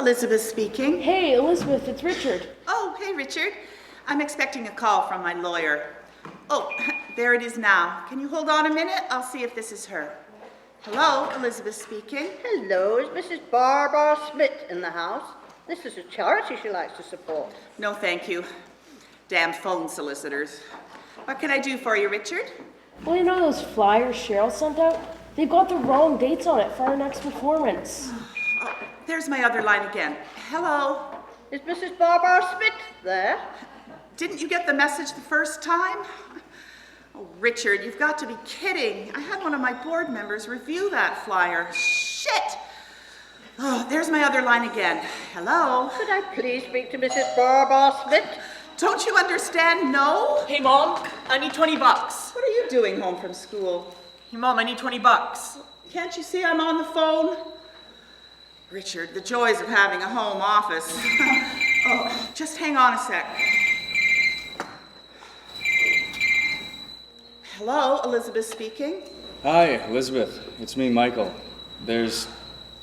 Elizabeth speaking. Hey, Elizabeth, it's Richard. Oh, hey, Richard. I'm expecting a call from my lawyer. Oh, there it is now. Can you hold on a minute? I'll see if this is her. Hello, Elizabeth speaking. Hello, is Mrs. Barbara Smith in the house? This is a charity she likes to support. No, thank you. Damn phone solicitors. What can I do for you, Richard? Well, you know those flyers Cheryl sent out? They've got the wrong dates on it for our next performance. Oh, there's my other line again. Hello. Is Mrs. Barbara Smith there? Didn't you get the message the first time? Oh, Richard, you've got to be kidding. I had one of my board members review that flyer. Shit! Oh, there's my other line again. Hello? Could I please speak to Mrs. Barbara Smith? Don't you understand? No? Hey, Mom, I need 20 bucks. What are you doing home from school? Hey, Mom, I need 20 bucks. Can't you see I'm on the phone? Richard, the joys of having a home office. Oh, just hang on a sec. Hello, Elizabeth speaking. Hi, Elizabeth. It's me, Michael. There's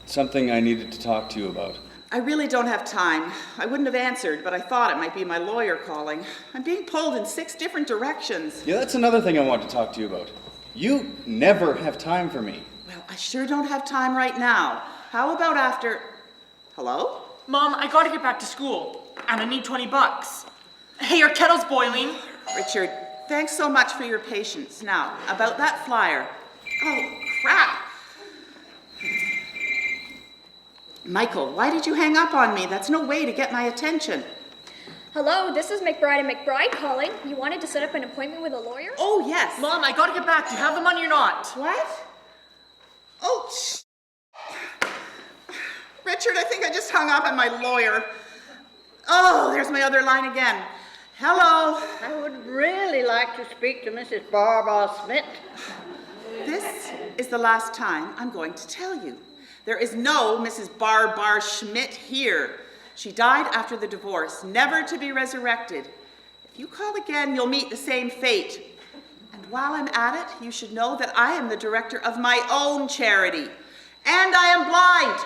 something I needed to talk to you about. I really don't have time. I wouldn't have answered, but I thought it might be my lawyer calling. I'm being pulled in 6 different directions. Yeah, that's another thing I want to talk to you about. You never have time for me. Well, I sure don't have time right now. How about after... Hello? Mom, I gotta get back to school, and I need 20 bucks. Hey, your kettle's boiling. Richard, thanks so much for your patience. Now, about that flyer. Oh, crap. Michael, why did you hang up on me? That's no way to get my attention. Hello, this is McBride and McBride calling. You wanted to set up an appointment with a lawyer? Oh, yes. Mom, I gotta get back. Do you have the money or not? What? Oh, Richard, I think I just hung up on my lawyer. Oh, there's my other line again. Hello. I would really like to speak to Mrs. Barbara Smith. This is the last time I'm going to tell you. There is no Mrs. Bar Schmidt here. She died after the divorce, never to be resurrected. If you call again, you'll meet the same fate. And while I'm at it, you should know that I am the director of my own charity. And I am blind.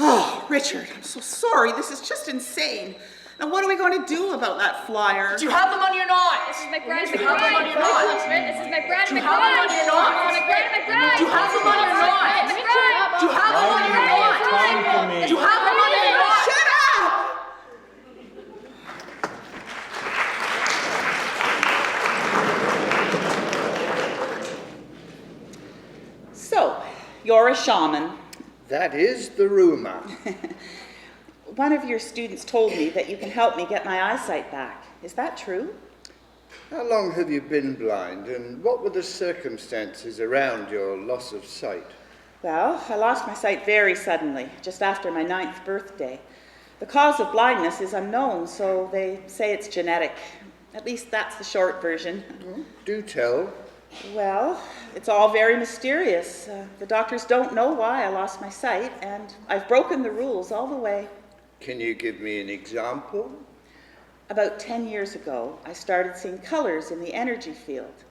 Oh, Richard, I'm so sorry. This is just insane. Now, what are we going to do about that flyer? Do you have the money or not? This is McBride Do you have the money or not? This is McBride Do you have the money or not? Do you have the money or not? Do you have the money or not? Do you have the money or not? Shut up! So, you're a shaman. That is the rumor. One of your students told me that you can help me get my eyesight back. Is that true? How long have you been blind, and what were the circumstances around your loss of sight? Well, I lost my sight very suddenly, just after my 9th birthday. The cause of blindness is unknown, so they say it's genetic. At least that's the short version. Do tell. Well, it's all very mysterious. The doctors don't know why I lost my sight, and I've broken the rules all the way. Can you give me an example? About 10 years ago, I started seeing colors in the energy field.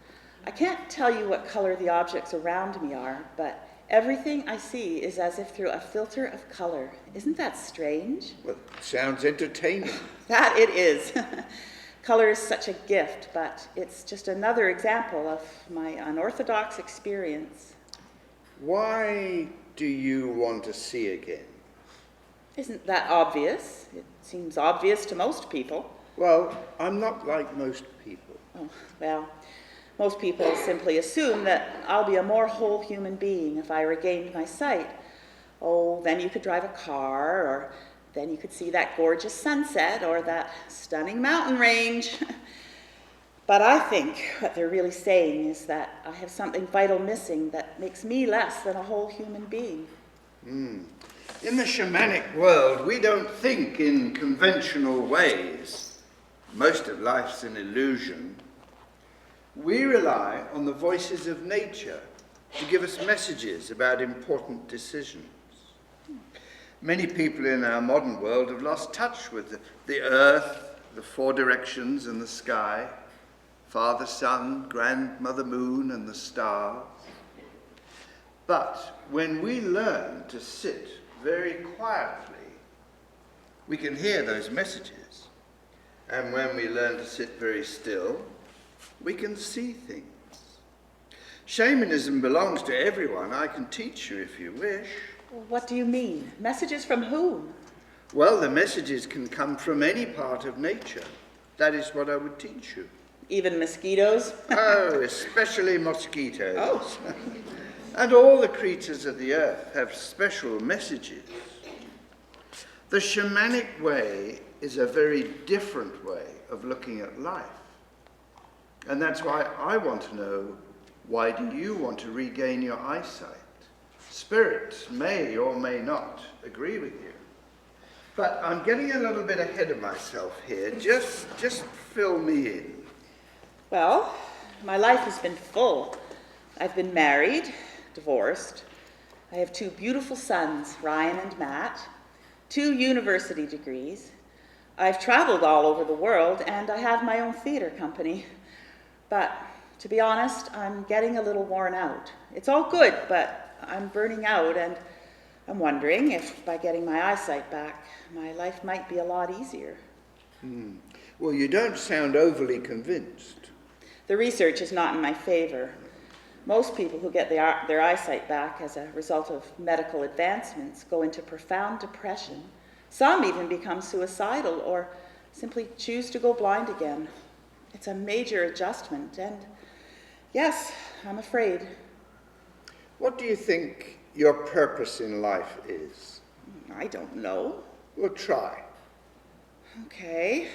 I can't tell you what color the objects around me are, but everything I see is as if through a filter of color. Isn't that strange? Well, sounds entertaining. That it is. Color is such a gift, but it's just another example of my unorthodox experience. Why do you want to see again? Isn't that obvious? It seems obvious to most people. Well, I'm not like most people. Oh, well, most people simply assume that I'll be a more whole human being if I regained my sight. Oh, then you could drive a car, or then you could see that gorgeous sunset or that stunning mountain range. But I think what they're really saying is that I have something vital missing that makes me less than a whole human being. In the shamanic world, we don't think in conventional ways. Most of life's an illusion. We rely on the voices of nature to give us messages about important decisions. Many people in our modern world have lost touch with the earth, the 4 directions, and the sky, Father Sun, Grandmother Moon, and the stars. But when we learn to sit very quietly we can hear those messages. And when we learn to sit very still, we can see things. Shamanism belongs to everyone. I can teach you if you wish. What do you mean? Messages from whom? Well, the messages can come from any part of nature. That is what I would teach you. Even mosquitoes? Oh, especially mosquitoes. Oh. And all the creatures of the earth have special messages. The shamanic way is a very different way of looking at life. And that's why I want to know, why do you want to regain your eyesight? Spirits may or may not agree with you. But I'm getting a little bit ahead of myself here. Just fill me in. Well, my life has been full. I've been married, divorced. I have 2 beautiful sons, Ryan and Matt, 2 university degrees. I've traveled all over the world, and I have my own theater company. But to be honest, I'm getting a little worn out. It's all good, but I'm burning out, and I'm wondering if by getting my eyesight back, my life might be a lot easier. Well, you don't sound overly convinced. The research is not in my favor. Most people who get their eyesight back as a result of medical advancements go into profound depression. Some even become suicidal or simply choose to go blind again. It's a major adjustment, and yes, I'm afraid. What do you think your purpose in life is? I don't know. Well, try. Okay.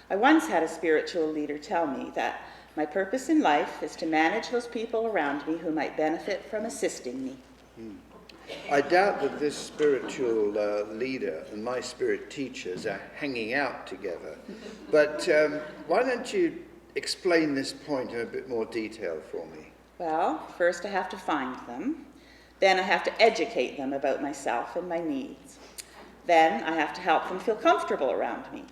I once had a spiritual leader tell me that my purpose in life is to manage those people around me who might benefit from assisting me. I doubt that this spiritual leader and my spirit teachers are hanging out together. But why don't you explain this point in a bit more detail for me? Well, first I have to find them. Then I have to educate them about myself and my needs. Then I have to help them feel comfortable around me.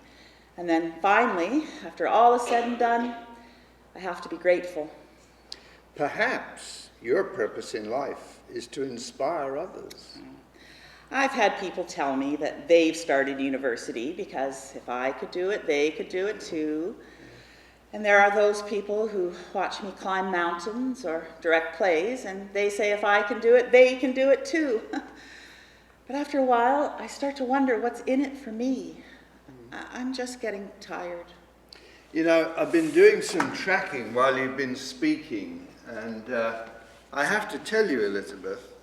And then finally, after all is said and done, I have to be grateful. Perhaps your purpose in life is to inspire others. I've had people tell me that they've started university because if I could do it, they could do it too. And there are those people who watch me climb mountains or direct plays, and they say if I can do it, they can do it too. But after a while, I start to wonder what's in it for me. I'm just getting tired. You know, I've been doing some tracking while you've been speaking, and I have to tell you, Elizabeth,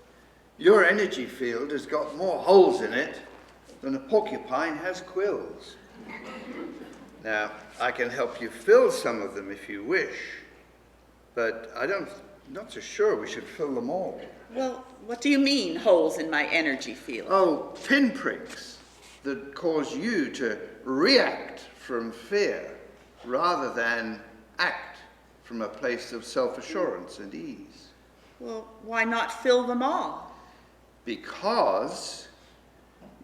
your energy field has got more holes in it than a porcupine has quills. Now, I can help you fill some of them if you wish, but I'm not so sure we should fill them all. Well, what do you mean, holes in my energy field? Oh, pinpricks that cause you to react from fear rather than act from a place of self-assurance and ease. Well, why not fill them all? Because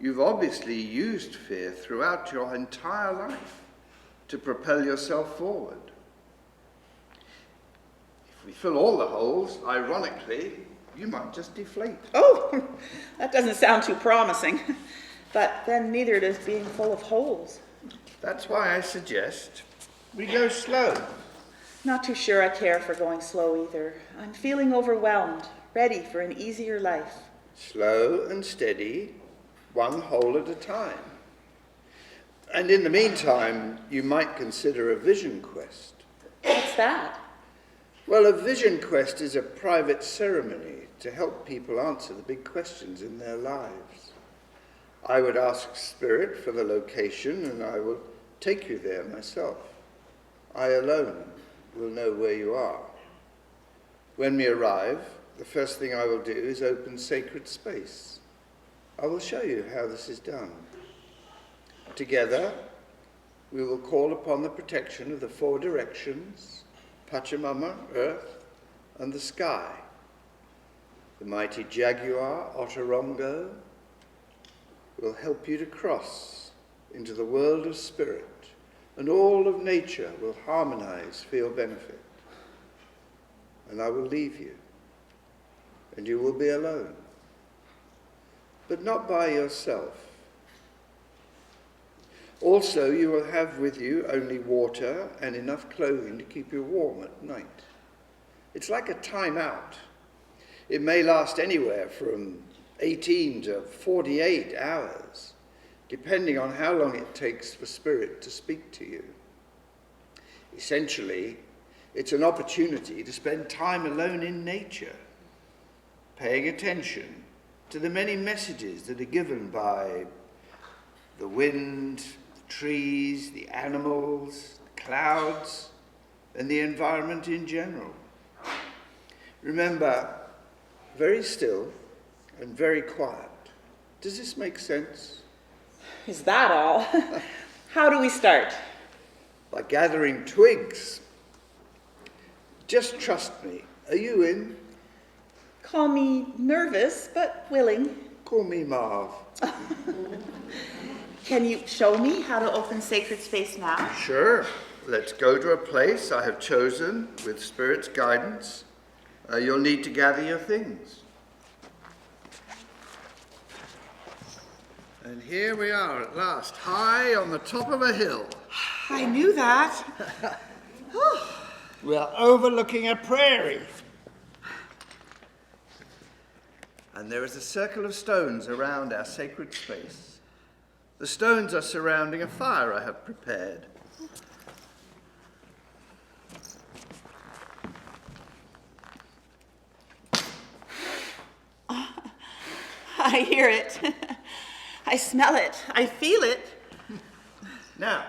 you've obviously used fear throughout your entire life to propel yourself forward. If we fill all the holes, ironically, you might just deflate. Oh, that doesn't sound too promising. But then neither does being full of holes. That's why I suggest we go slow. Not too sure I care for going slow either. I'm feeling overwhelmed, ready for an easier life. Slow and steady, one hole at a time. And in the meantime, you might consider a vision quest. What's that? Well, a vision quest is a private ceremony to help people answer the big questions in their lives. I would ask Spirit for the location, and I will take you there myself. I alone will know where you are. When we arrive, the first thing I will do is open sacred space. I will show you how this is done. Together, we will call upon the protection of the 4 directions, Pachamama, earth, and the sky. The mighty jaguar, Otorongo, will help you to cross into the world of spirit, and all of nature will harmonize for your benefit. And I will leave you, and you will be alone, but not by yourself. Also, you will have with you only water and enough clothing to keep you warm at night. It's like a time-out. It may last anywhere from 18 to 48 hours, depending on how long it takes for Spirit to speak to you. Essentially, it's an opportunity to spend time alone in nature, paying attention to the many messages that are given by the wind, the trees, the animals, the clouds, and the environment in general. Remember, very still and very quiet. Does this make sense? Is that all? How do we start? By gathering twigs. Just trust me. Are you in? Call me nervous, but willing. Call me Marv. Can you show me how to open sacred space now? Sure. Let's go to a place I have chosen with Spirit's guidance. You'll need to gather your things. And here we are at last, high on the top of a hill. I knew that. We're overlooking a prairie. And there is a circle of stones around our sacred space. The stones are surrounding a fire I have prepared. I hear it. I smell it. I feel it. Now,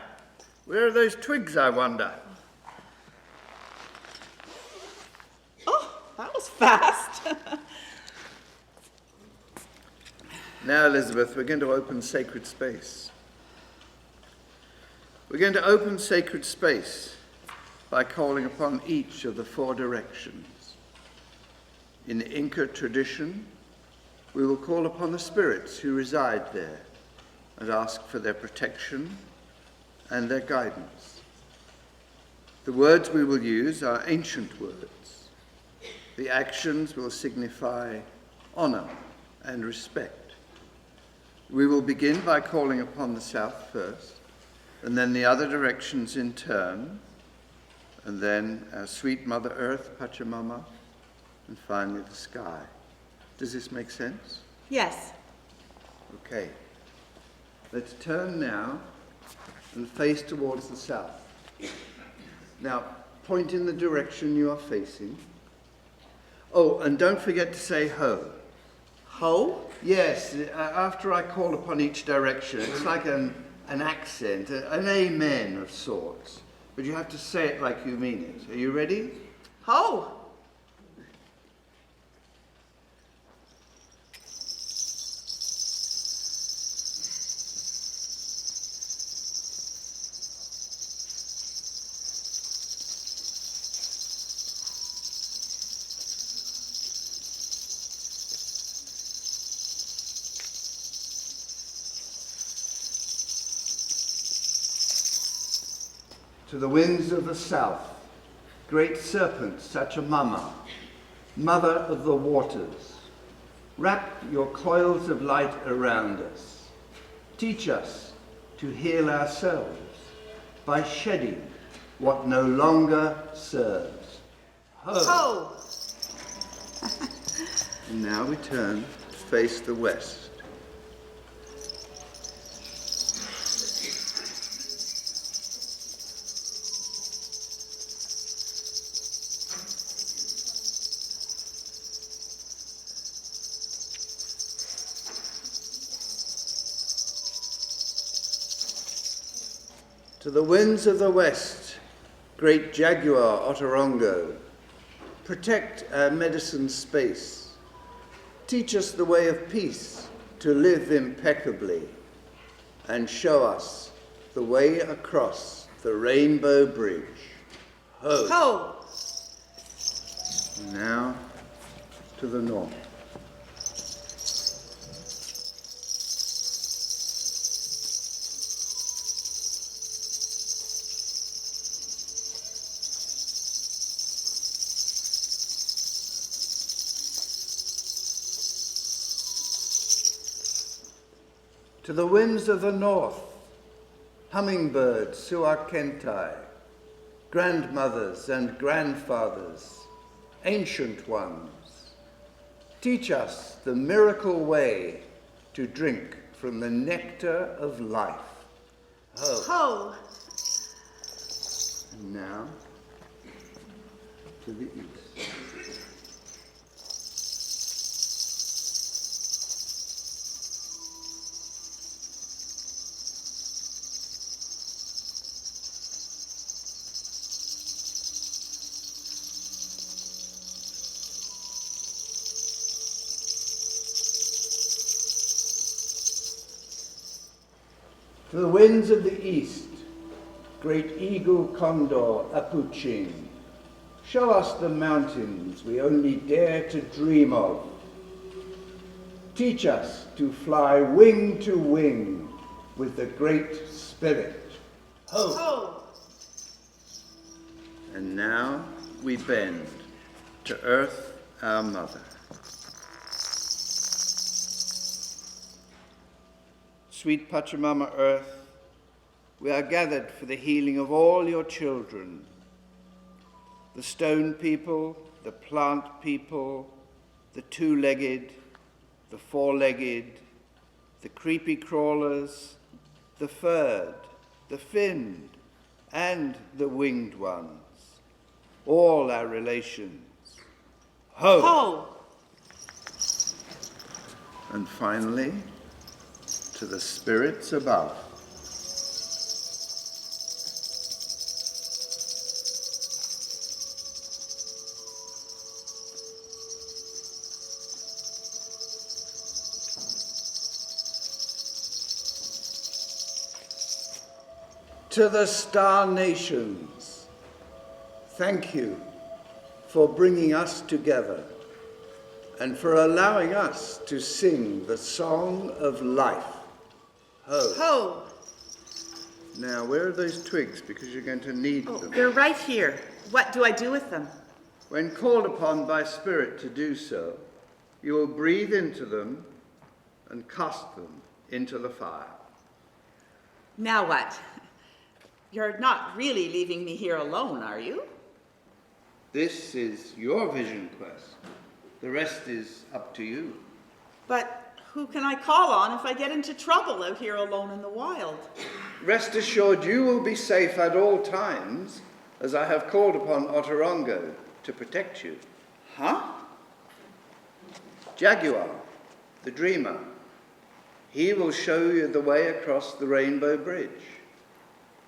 where are those twigs, I wonder? Oh, that was fast. Now, Elizabeth, we're going to open sacred space. We're going to open sacred space by calling upon each of the 4 directions. In the Inca tradition, we will call upon the spirits who reside there and ask for their protection and their guidance. The words we will use are ancient words. The actions will signify honor and respect. We will begin by calling upon the south first, and then the other directions in turn, and then our sweet Mother Earth, Pachamama, and finally the sky. Does this make sense? Yes. Okay. Let's turn now and face towards the south. Now, point in the direction you are facing. Oh, and don't forget to say ho. Ho? Yes, after I call upon each direction, it's like an accent, an amen of sorts. But you have to say it like you mean it. Are you ready? Ho. To the winds of the south, great serpent Sachamama, mother of the waters, wrap your coils of light around us. Teach us to heal ourselves by shedding what no longer serves. Ho! Ho. And now we turn to face the west. To the winds of the west, great jaguar Otorongo, protect our medicine space. Teach us the way of peace to live impeccably, and show us the way across the Rainbow Bridge. Ho! Ho. Now to the north. To the winds of the north, hummingbird suakentai, grandmothers and grandfathers, ancient ones, teach us the miracle way to drink from the nectar of life. Ho. Ho! And now, to the east. To the winds of the east, great eagle condor Apuchin, show us the mountains we only dare to dream of. Teach us to fly wing to wing with the Great Spirit. Ho! Ho! And now we bend to Earth, our Mother. Sweet Pachamama Earth, we are gathered for the healing of all your children, the stone people, the plant people, the two-legged, the four-legged, the creepy crawlers, the furred, the finned, and the winged ones, all our relations. Ho! Ho! And finally, to the spirits above. To the star nations, thank you for bringing us together and for allowing us to sing the song of life. Ho. Ho! Now, where are those twigs? Because you're going to need Oh, them. they're right here. What do I do with them? When called upon by Spirit to do so, you will breathe into them and cast them into the fire. Now what? You're not really leaving me here alone, are you? This is your vision quest. The rest is up to you. But who can I call on if I get into trouble out here alone in the wild? Rest assured you will be safe at all times, as I have called upon Otorongo to protect you. Huh? Jaguar, the dreamer, he will show you the way across the Rainbow Bridge.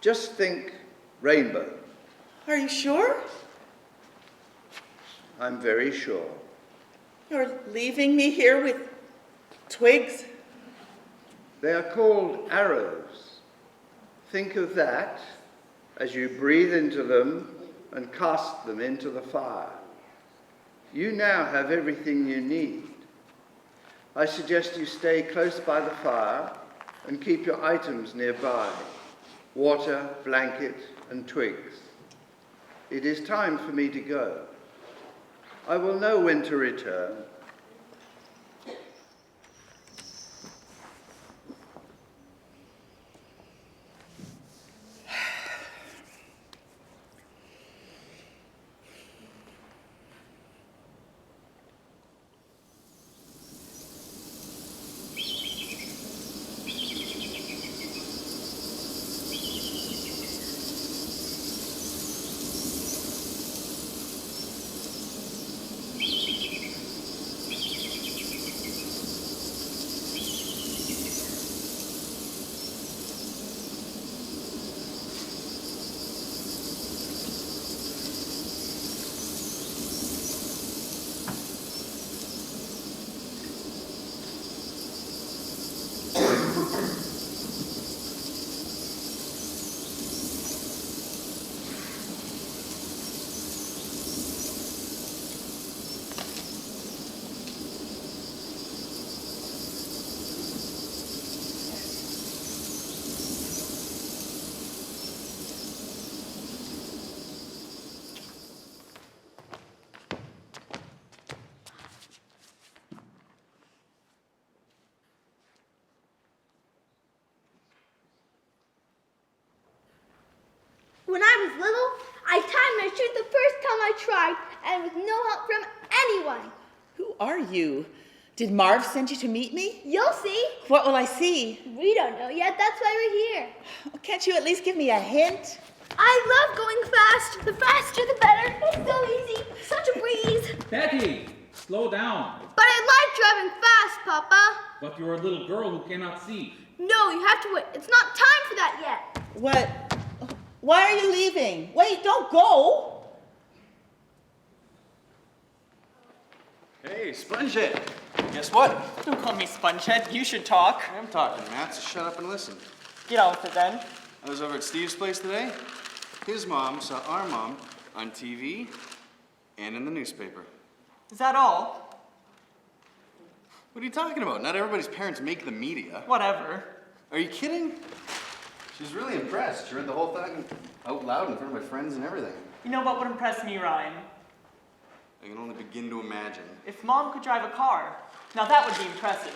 Just think rainbow. Are you sure? I'm very sure. You're leaving me here with twigs? They are called arrows. Think of that as you breathe into them and cast them into the fire. You now have everything you need. I suggest you stay close by the fire and keep your items nearby: water, blanket, and twigs. It is time for me to go. I will know when to return. I was little, I timed my shoes the first time I tried, and with no help from anyone. Who are you? Did Marv send you to meet me? You'll see. What will I see? We don't know yet, that's why we're here. Can't you at least give me a hint? I love going fast. The faster the better. It's so easy. Such a breeze. Betty, slow down. But I like driving fast, Papa. But you're a little girl who cannot see. No, you have to wait. It's not time for that yet. What? Why are you leaving? Wait, don't go. Hey, Spongehead. Guess what? Don't call me Spongehead. You should talk. I'm talking, Matt, so shut up and listen. Get on with it then. I was over at Steve's place today. His mom saw our mom on TV and in the newspaper. Is that all? What are you talking about? Not everybody's parents make the media. Whatever. Are you kidding? She's really impressed. She read the whole thing out loud in front of my friends and everything. You know what would impress me, Ryan? I can only begin to imagine. If Mom could drive a car. Now that would be impressive.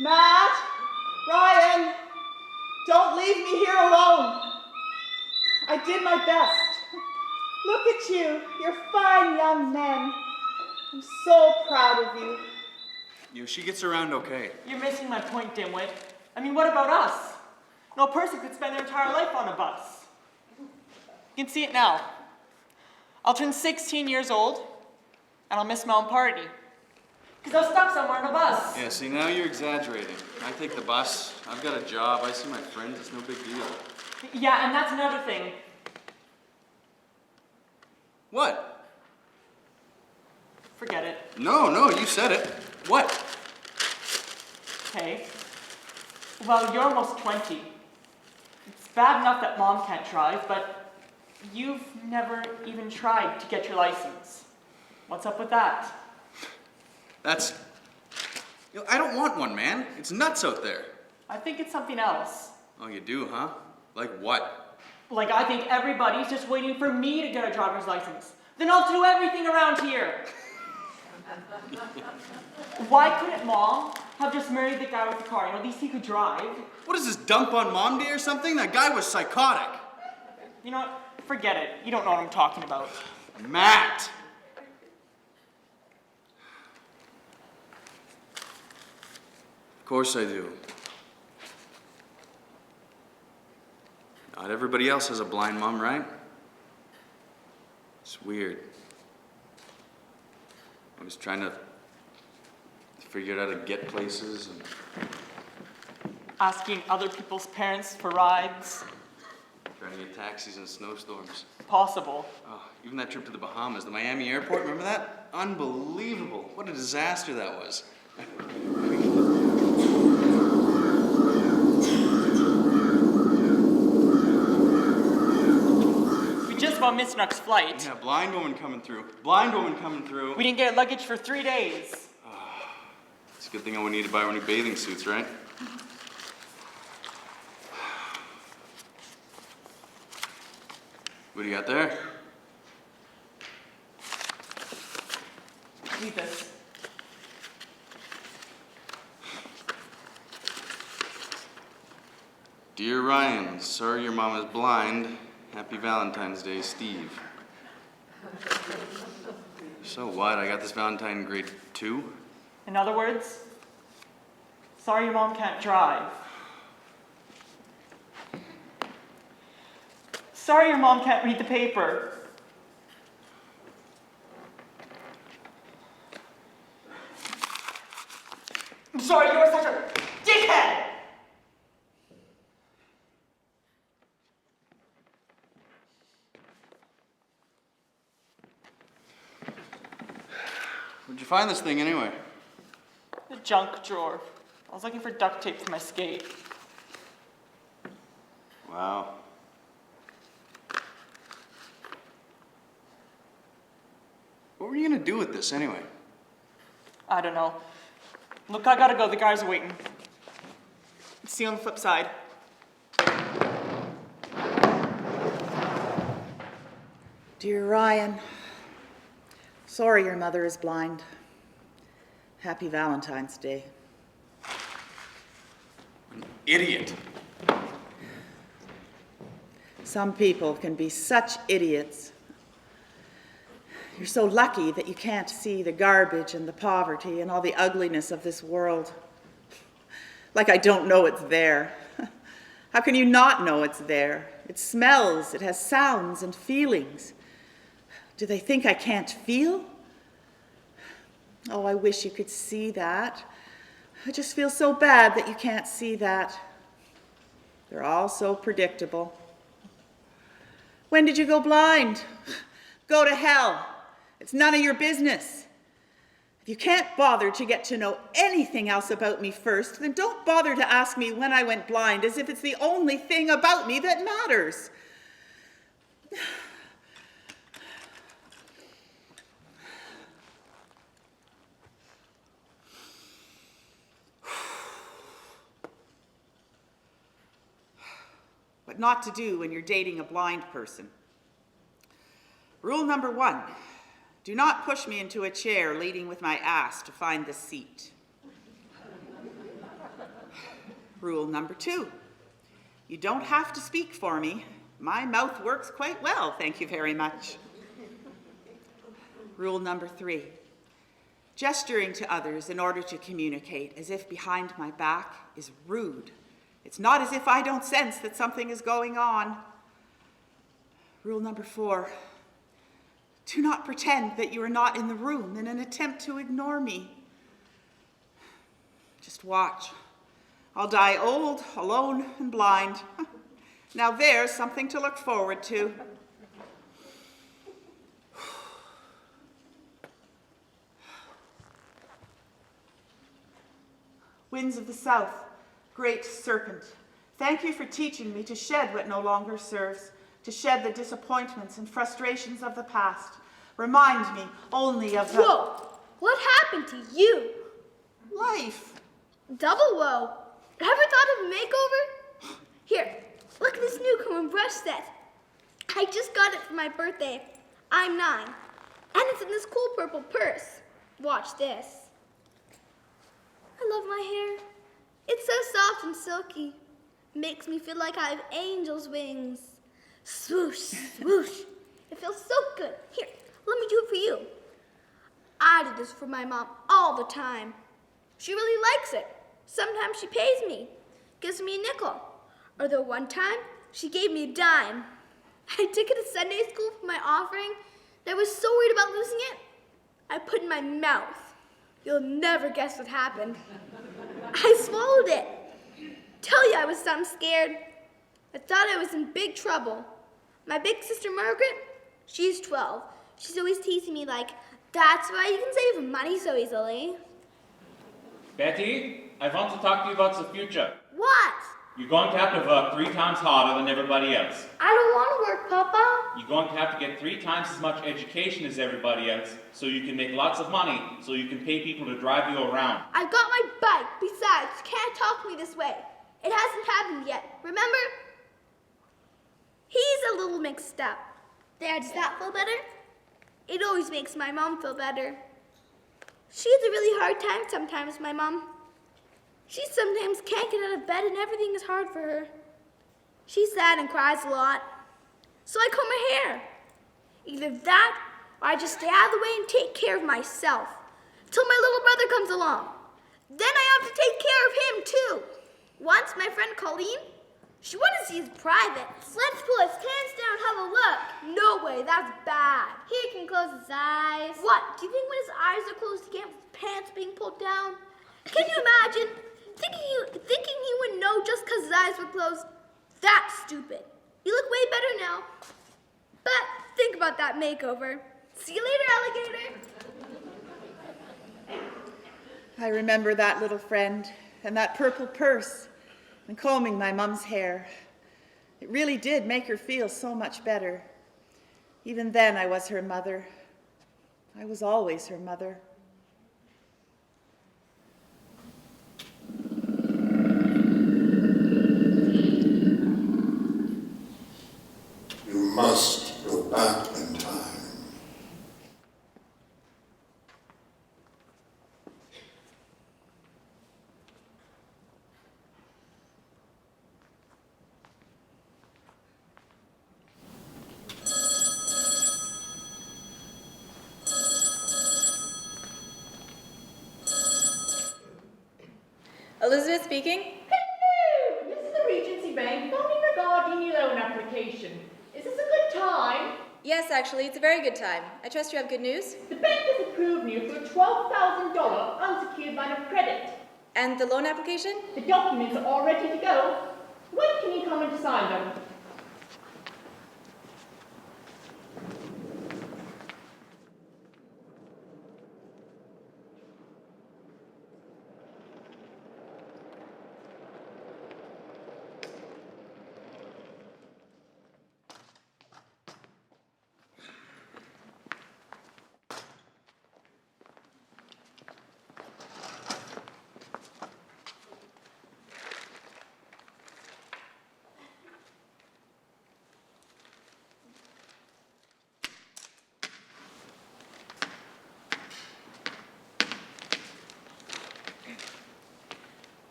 Matt! Ryan! Don't leave me here alone. I did my best. Look at you. You're fine young men. I'm so proud of you. She gets around okay. You're missing my point, dimwit. I mean, what about us? No person could spend their entire life on a bus. You can see it now. I'll turn 16 years old, and I'll miss my own party. Because I was stuck somewhere on a bus. Yeah, see, now you're exaggerating. I take the bus. I've got a job. I see my friends. It's no big deal. Yeah, and that's another thing. What? Forget it. No, you said it. What? Okay. Well, you're almost 20. It's bad enough that Mom can't drive, but you've never even tried to get your license. What's up with that? That's... I don't want one, man. It's nuts out there. I think it's something else. Oh, you do, huh? Like what? Like, I think everybody's just waiting for me to get a driver's license. Then I'll do everything around here. Why couldn't Mom have just married the guy with the car? You know, at least he could drive. What is this, dump on Mom Day or something? That guy was psychotic. You know what? Forget it. You don't know what I'm talking about. Matt! Of course I do. Not everybody else has a blind mom, right? It's weird. I was trying to figure out how to get places and Asking other people's parents for rides. trying to get taxis in snowstorms. Possible. Oh, even that trip to the Bahamas, the Miami airport, remember that? Unbelievable. What a disaster that was. We just about missed our next flight. Yeah, blind woman coming through. Blind woman coming through. We didn't get luggage for 3 days. It's a good thing I won't need to buy our new bathing suits, right? What do you got there? Read this. Dear Ryan, sorry your mom is blind. Happy Valentine's Day, Steve. So what? I got this Valentine in grade 2? In other words, sorry your mom can't drive. Sorry your mom can't read the paper. I'm sorry you're such a dickhead! Where'd you find this thing anyway? The junk drawer. I was looking for duct tape for my skate. Wow. What were you gonna do with this anyway? I don't know. Look, I gotta go. The guys are waiting. See you on the flip side. Dear Ryan, Sorry your mother is blind. Happy Valentine's Day. Idiot. Some people can be such idiots. You're so lucky that you can't see the garbage and the poverty and all the ugliness of this world. Like I don't know it's there. How can you not know it's there? It smells, it has sounds and feelings. Do they think I can't feel? Oh, I wish you could see that. I just feel so bad that you can't see that. They're all so predictable. When did you go blind? Go to hell. It's none of your business. If you can't bother to get to know anything else about me first, then don't bother to ask me when I went blind, as if it's the only thing about me that matters. What not to do when you're dating a blind person. Rule number 1, do not push me into a chair leading with my ass to find the seat. Rule number 2, you don't have to speak for me. My mouth works quite well, thank you very much. Rule number 3, gesturing to others in order to communicate as if behind my back is rude. It's not as if I don't sense that something is going on. Rule number 4, do not pretend that you are not in the room in an attempt to ignore me. Just watch. I'll die old, alone, and blind. Now there's something to look forward to. Winds of the south, great serpent, thank you for teaching me to shed what no longer serves, to shed the disappointments and frustrations of the past. Remind me only of the... Whoa! What happened to you? Life. Double whoa. Ever thought of a makeover? Here, look at this newcomer brush set. I just got it for my birthday. I'm 9. And it's in this cool purple purse. Watch this. I love my hair. It's so soft and silky. Makes me feel like I have angel's wings. Swoosh, swoosh. It feels so good. Here, let me do it for you. I do this for my mom all the time. She really likes it. Sometimes she pays me, gives me a nickel. Or the one time, she gave me a dime. I took it to Sunday school for my offering, and I was so worried about losing it, I put it in my mouth. You'll never guess what happened. I swallowed it. Tell you I was some scared. I thought I was in big trouble. My big sister Margaret, she's 12. She's always teasing me like, that's why you can save money so easily. Betty, I want to talk to you about the future. What? You're going to have to work 3 times harder than everybody else. I don't want to work, Papa. You're going to have to get 3 times as much education as everybody else so you can make lots of money so you can pay people to drive you around. I've got my bike. Besides, you can't talk to me this way. It hasn't happened yet, remember? He's a little mixed up. There, does that feel better? It always makes my mom feel better. She has a really hard time sometimes, my mom. She sometimes can't get out of bed and everything is hard for her. She's sad and cries a lot. So I comb her hair. Either that or I just stay out of the way and take care of myself. Till my little brother comes along. Then I have to take care of him too. Once my friend Colleen, she wanted to see his privates. Let's pull his pants down and have a look. No way, that's bad. He can close his eyes. What? Do you think when his eyes are closed he can't with his pants being pulled down? Can you imagine? Thinking he would know just because his eyes were closed? That's stupid. You look way better now. But think about that makeover. See you later, alligator. I remember that little friend and that purple purse and combing my mom's hair. It really did make her feel so much better. Even then I was her mother. I was always her mother. You must go back in time. speaking. Hello, this is the Regency Bank phoning regarding your loan application. Is this a good time? Yes, actually, it's a very good time. I trust you have good news. The bank has approved you for a $12,000 unsecured line of credit. And the loan application? The documents are all ready to go. When can you come in to sign them?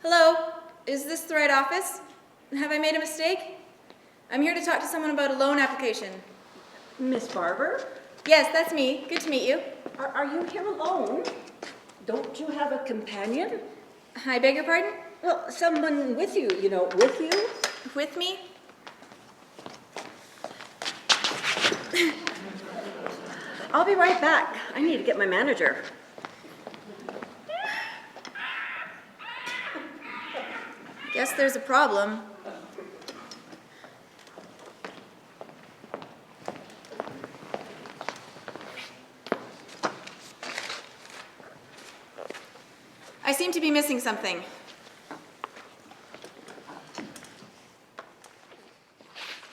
Hello, is this the right office? Have I made a mistake? I'm here to talk to someone about a loan application. Miss Barber, Yes, that's me. Good to meet you. are you here alone? Don't you have a companion? I beg your pardon? Well, someone with you, with you? With me? I'll be right back. I need to get my manager. Guess there's a problem. I seem to be missing something.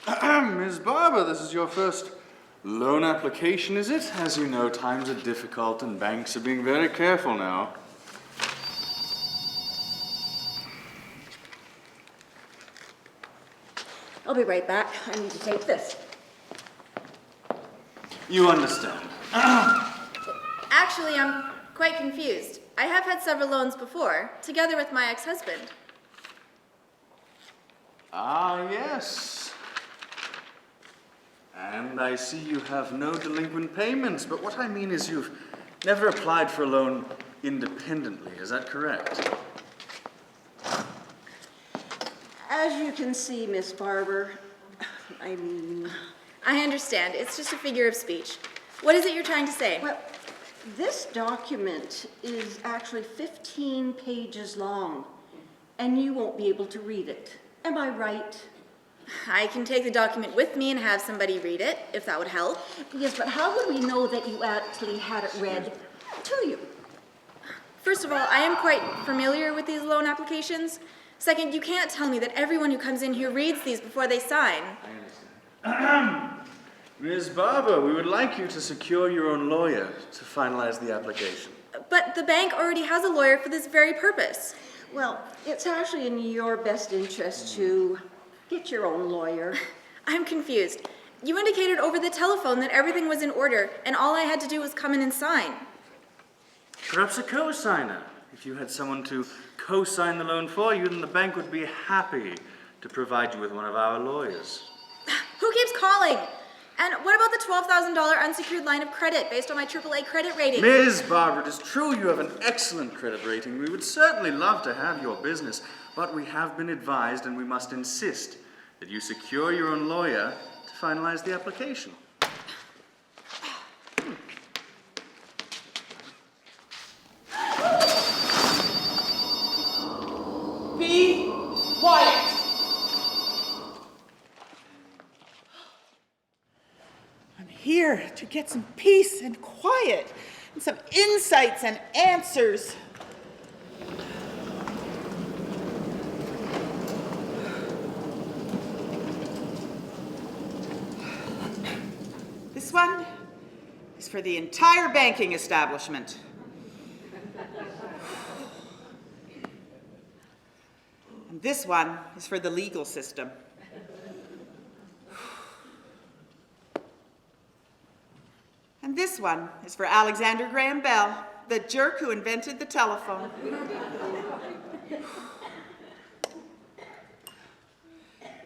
Ms. Barber, this is your first loan application, is it? As you know, times are difficult and banks are being very careful now. I'll be right back. I need to take this. You understand. Actually, I'm quite confused. I have had several loans before, together with my ex-husband. Ah, yes. And I see you have no delinquent payments, but what I mean is you've never applied for a loan independently, is that correct? As you can see, Miss Barber, I understand. It's just a figure of speech. What is it you're trying to say? well, this document is actually 15 pages long, and you won't be able to read it. Am I right? I can take the document with me and have somebody read it, if that would help. Yes, but how would we know that you actually had it read to you? First of all, I am quite familiar with these loan applications. Second, you can't tell me that everyone who comes in here reads these before they sign. I understand. Ms. Barber, we would like you to secure your own lawyer to finalize the application. But the bank already has a lawyer for this very purpose. Well, it's actually in your best interest to get your own lawyer. I'm confused. You indicated over the telephone that everything was in order, and all I had to do was come in and sign. Perhaps a co-signer. If you had someone to co-sign the loan for you, then the bank would be happy to provide you with one of our lawyers. Who keeps calling? And what about the $12,000 unsecured line of credit based on my AAA credit rating? Ms. Barber, it is true you have an excellent credit rating. We would certainly love to have your business, but we have been advised and we must insist that you secure your own lawyer to finalize the application. Be quiet. I'm here to get some peace and quiet and some insights and answers. This one is for the entire banking establishment. And this one is for the legal system. And this one is for Alexander Graham Bell, the jerk who invented the telephone.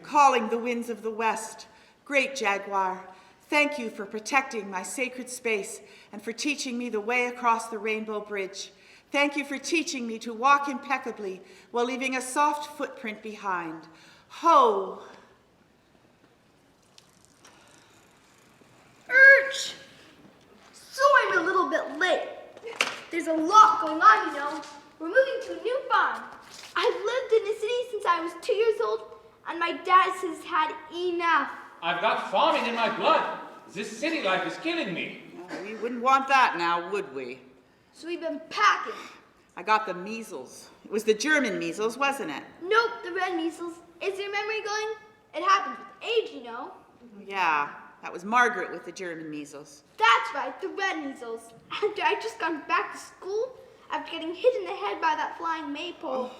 Calling the winds of the west, great jaguar, thank you for protecting my sacred space and for teaching me the way across the Rainbow Bridge. Thank you for teaching me to walk impeccably while leaving a soft footprint behind. Ho! Urge! So I'm a little bit late. There's a lot going on, you know. We're moving to a new farm. I've lived in the city since I was 2 years old, and my dad has had enough. I've got farming in my blood. This city life is killing me. We wouldn't want that now, would we? So we've been packing. I got the measles. It was the German measles, wasn't it? Nope, the red measles. Is your memory going? It happens with age, you know. Yeah, that was Margaret with the German measles. That's right, the red measles. After I just gone back to school, after getting hit in the head by that flying maypole.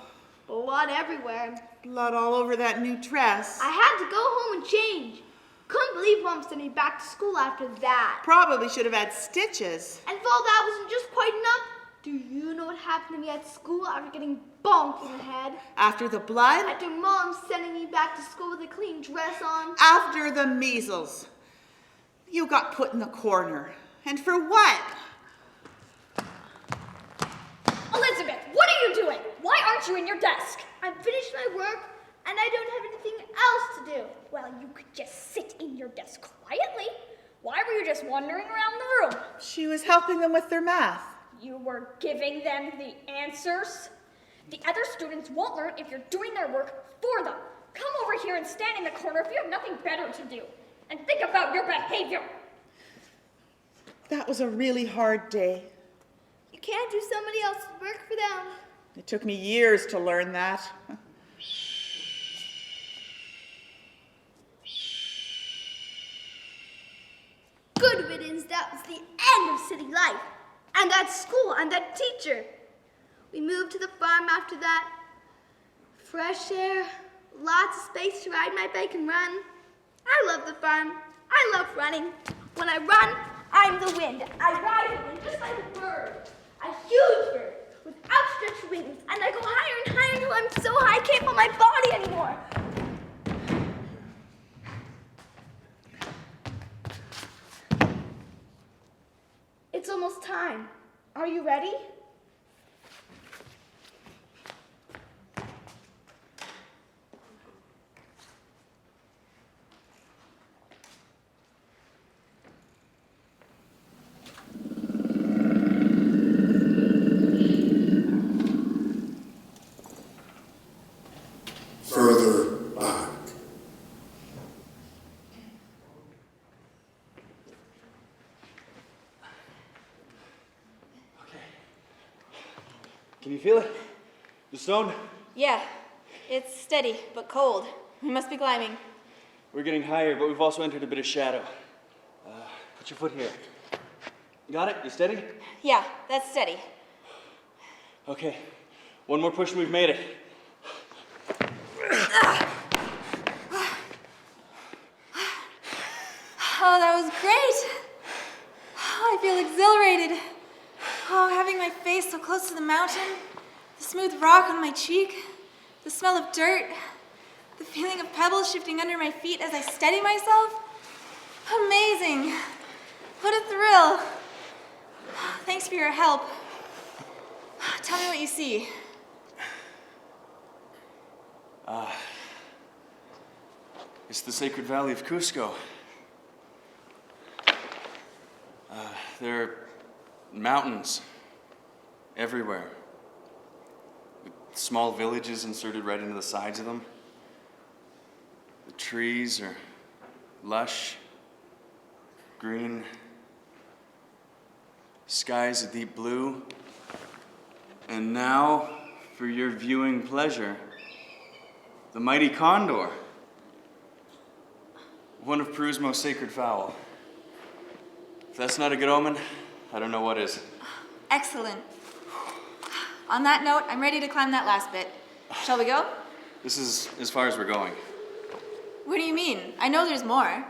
Blood everywhere. Blood all over that new dress. I had to go home and change. Couldn't believe Mom sent me back to school after that. Probably should have had stitches. And if all that wasn't just quite enough, do you know what happened to me at school after getting bonked in the head? After the blood? After Mom sending me back to school with a clean dress on? After the measles. You got put in the corner. And for what? Elizabeth, what are you doing? Why aren't you in your desk? I'm finished my work, and I don't have anything else to do. Well, you could just sit in your desk quietly. Why were you just wandering around the room? She was helping them with their math. You were giving them the answers. The other students won't learn if you're doing their work for them. Come over here and stand in the corner if you have nothing better to do. And think about your behavior. That was a really hard day. You can't do somebody else's work for them. It took me years to learn that. Good riddance, that was the end of city life. And that school, and that teacher. We moved to the farm after that. Fresh air, lots of space to ride my bike and run. I love the farm. I love running. When I run, I'm the wind. I ride the wind just like a bird. A huge bird with outstretched wings. And I go higher and higher until I'm so high I can't feel my body anymore. It's almost time. Are you ready? Further back. Can you feel it? The stone? Yeah, it's steady, but cold. We must be climbing. We're getting higher, but we've also entered a bit of shadow. Put your foot here. Got it? You steady? Yeah, that's steady. Okay. One more push and we've made it. Oh, that was great. Oh, I feel exhilarated. Oh, having my face so close to the mountain, the smooth rock on my cheek, the smell of dirt, the feeling of pebbles shifting under my feet as I steady myself. Amazing. What a thrill. Thanks for your help. Tell me what you see. It's the sacred valley of Cusco. There are mountains everywhere, with small villages inserted right into the sides of them. The trees are lush, green, skies a deep blue, and now, for your viewing pleasure, the mighty condor, one of Peru's most sacred fowl. If that's not a good omen, I don't know what is. Excellent. On that note, I'm ready to climb that last bit. Shall we go? This is as far as we're going. What do you mean? I know there's more.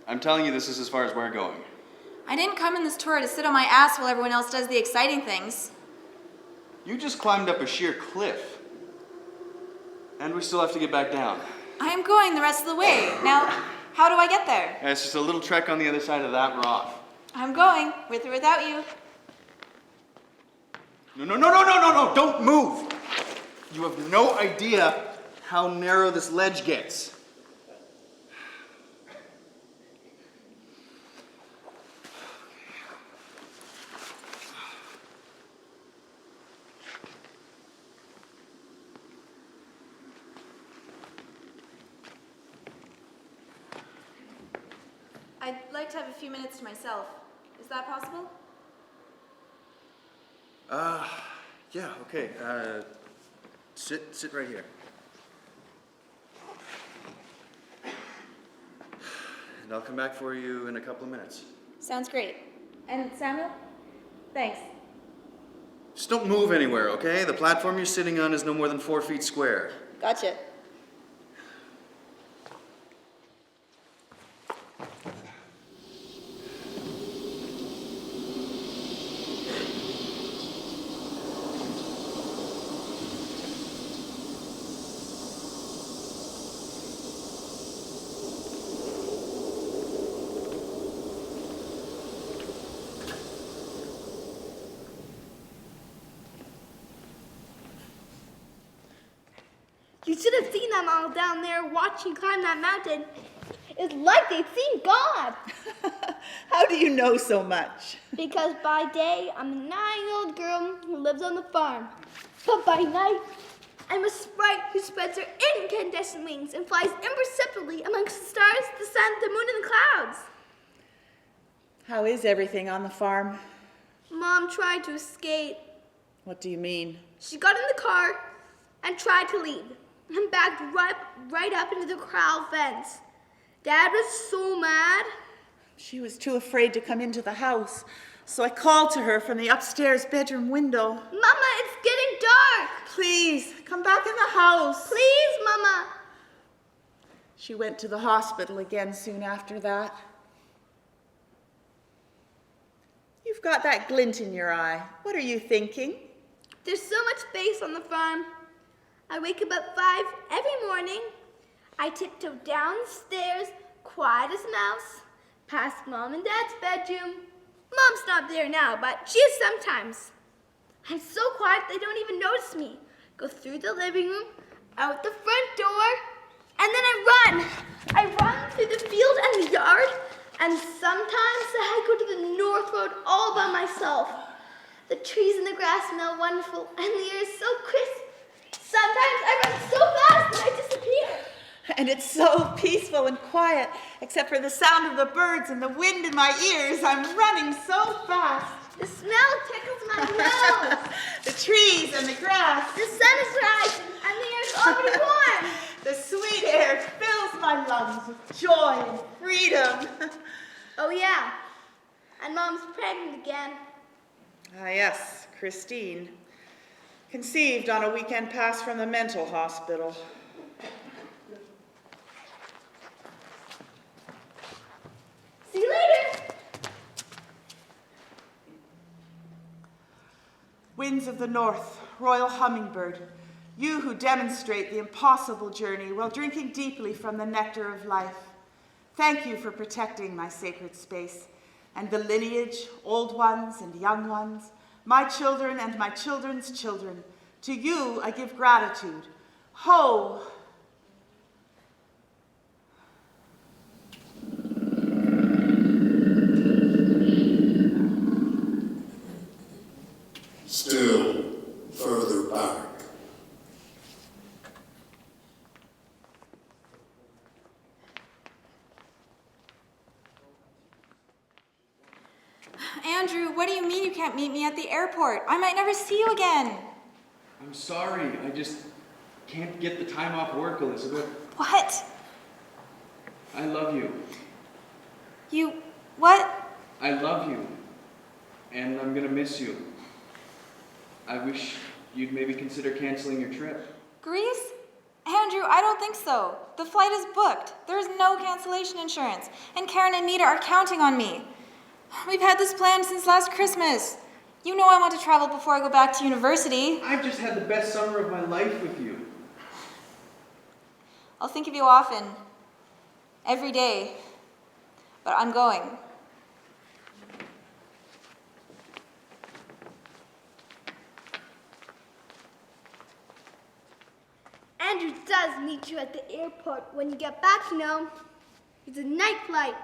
I'm telling you, this is as far as we're going. I didn't come in this tour to sit on my ass while everyone else does the exciting things. You just climbed up a sheer cliff. And we still have to get back down. I am going the rest of the way. Now, how do I get there? It's just a little trek on the other side of that rock. I'm going, with or without you. No, don't move! You have no idea how narrow this ledge gets. I'd like to have a few minutes to myself. Is that possible? Yeah, okay. Sit right here. And I'll come back for you in a couple of minutes. Sounds great. And Samuel? Thanks. Just don't move anywhere, okay? The platform you're sitting on is no more than 4 feet square. Gotcha. You should have seen them all down there watching climb that mountain. It's like they'd seen God. How do you know so much? Because by day, I'm a 9-year-old girl who lives on the farm. But by night, I'm a sprite who spreads her incandescent wings and flies imperceptibly amongst the stars, the sun, the moon, and the clouds. How is everything on the farm? Mom tried to escape. What do you mean? She got in the car and tried to leave and backed right up into the corral fence. Dad was so mad. She was too afraid to come into the house, so I called to her from the upstairs bedroom window. Mama, it's getting dark. Please, come back in the house. Please, Mama. She went to the hospital again soon after that. You've got that glint in your eye. What are you thinking? There's so much space on the farm. I wake up at 5 every morning. I tiptoe downstairs, quiet as a mouse, past Mom and Dad's bedroom. Mom's not there now, but she is sometimes. I'm so quiet they don't even notice me. Go through the living room, out the front door, and then I run. I run through the field and the yard, and sometimes I go to the north road all by myself. The trees and the grass smell wonderful, and the air is so crisp. Sometimes I run so fast that I disappear. And it's so peaceful and quiet, except for the sound of the birds and the wind in my ears. I'm running so fast. The smell tickles my nose. The trees and the grass. The sun is rising, and the air is already warm. The sweet air fills my lungs with joy and freedom. Oh, yeah. And Mom's pregnant again. Ah, yes, Christine. Conceived on a weekend pass from the mental hospital. See you later. Winds of the North, royal hummingbird, you who demonstrate the impossible journey while drinking deeply from the nectar of life. Thank you for protecting my sacred space and the lineage, old ones and young ones, my children and my children's children. To you I give gratitude. Ho! Still further back. Andrew, what do you mean you can't meet me at the airport? I might never see you again. I'm sorry, I just can't get the time off work, Elizabeth. What? I love you. You, what? I love you. And I'm gonna miss you. I wish you'd maybe consider canceling your trip. Greece? Andrew, I don't think so. The flight is booked. There's no cancellation insurance. And Karen and Nita are counting on me. We've had this planned since last Christmas. You know I want to travel before I go back to university. I've just had the best summer of my life with you. I'll think of you often. Every day. But I'm going. Andrew does meet you at the airport when you get back, you know. It's a night flight.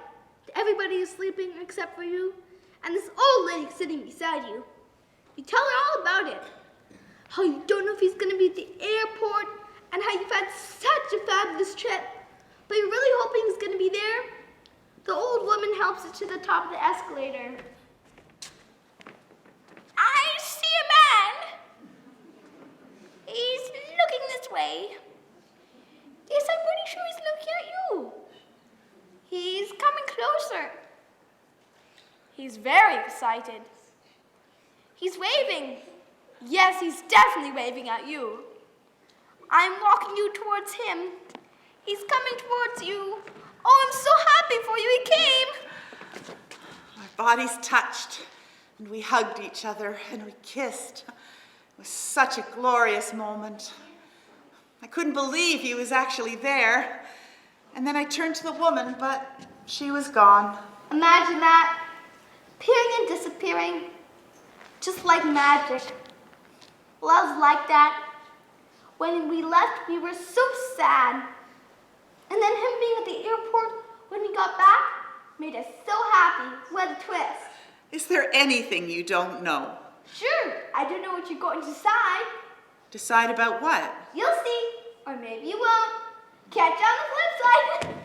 Everybody is sleeping except for you and this old lady sitting beside you. You tell her all about it. How you don't know if he's going to be at the airport and how you've had such a fabulous trip, but you're really hoping he's going to be there. The old woman helps you to the top of the escalator. I see a man. He's looking this way. Yes, I'm pretty sure he's looking at you. He's coming closer. He's very excited. He's waving. Yes, he's definitely waving at you. I'm walking you towards him. He's coming towards you. Oh, I'm so happy for you. He came. Our bodies touched, and we hugged each other, and we kissed. It was such a glorious moment. I couldn't believe he was actually there. And then I turned to the woman, but she was gone. Imagine that. Appearing and disappearing. Just like magic. Love's like that. When we left, we were so sad. And then him being at the airport when he got back made us so happy. What a twist. Is there anything you don't know? Sure, I don't know what you're going to decide. Decide about what? You'll see, or maybe you won't. Catch you on the flip side.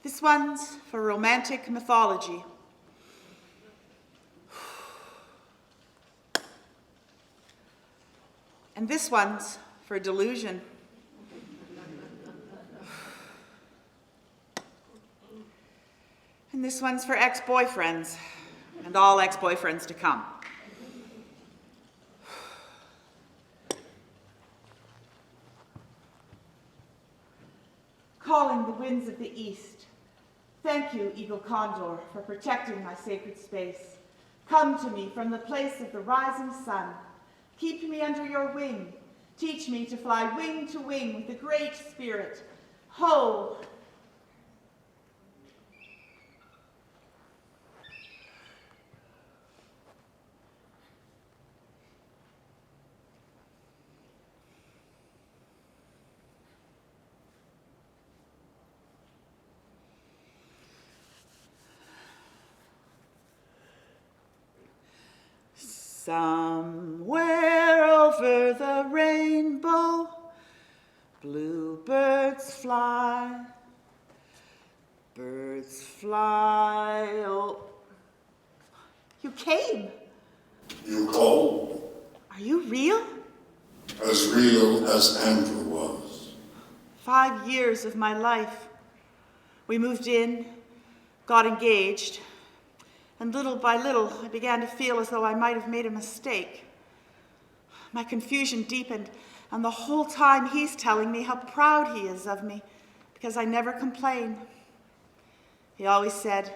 This one's for romantic mythology. And this one's for delusion. And this one's for ex-boyfriends and all ex-boyfriends to come. Calling the winds of the east. Thank you, Eagle Condor, for protecting my sacred space. Come to me from the place of the rising sun. Keep me under your wing. Teach me to fly wing to wing with the great spirit. Ho! Somewhere over the rainbow, bluebirds fly, birds fly. Oh, you came. You called. Are you real? As real as Andrew was. 5 years of my life. We moved in, got engaged. And little by little, I began to feel as though I might have made a mistake. My confusion deepened, and the whole time he's telling me how proud he is of me, because I never complain. He always said,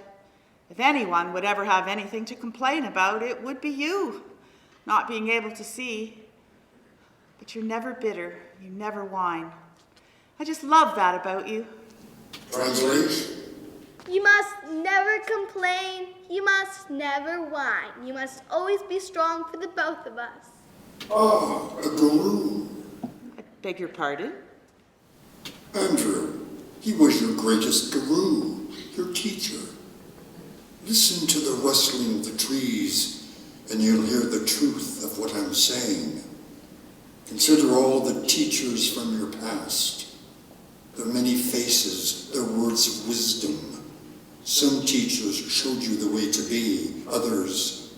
if anyone would ever have anything to complain about, it would be you, not being able to see. But you're never bitter, you never whine. I just love that about you. Translation? You must never complain. You must never whine. You must always be strong for the both of us. Ah, a guru. I beg your pardon? Andrew, he was your greatest guru, your teacher. Listen to the rustling of the trees, and you'll hear the truth of what I'm saying. Consider all the teachers from your past, their many faces, their words of wisdom. Some teachers showed you the way to be, others.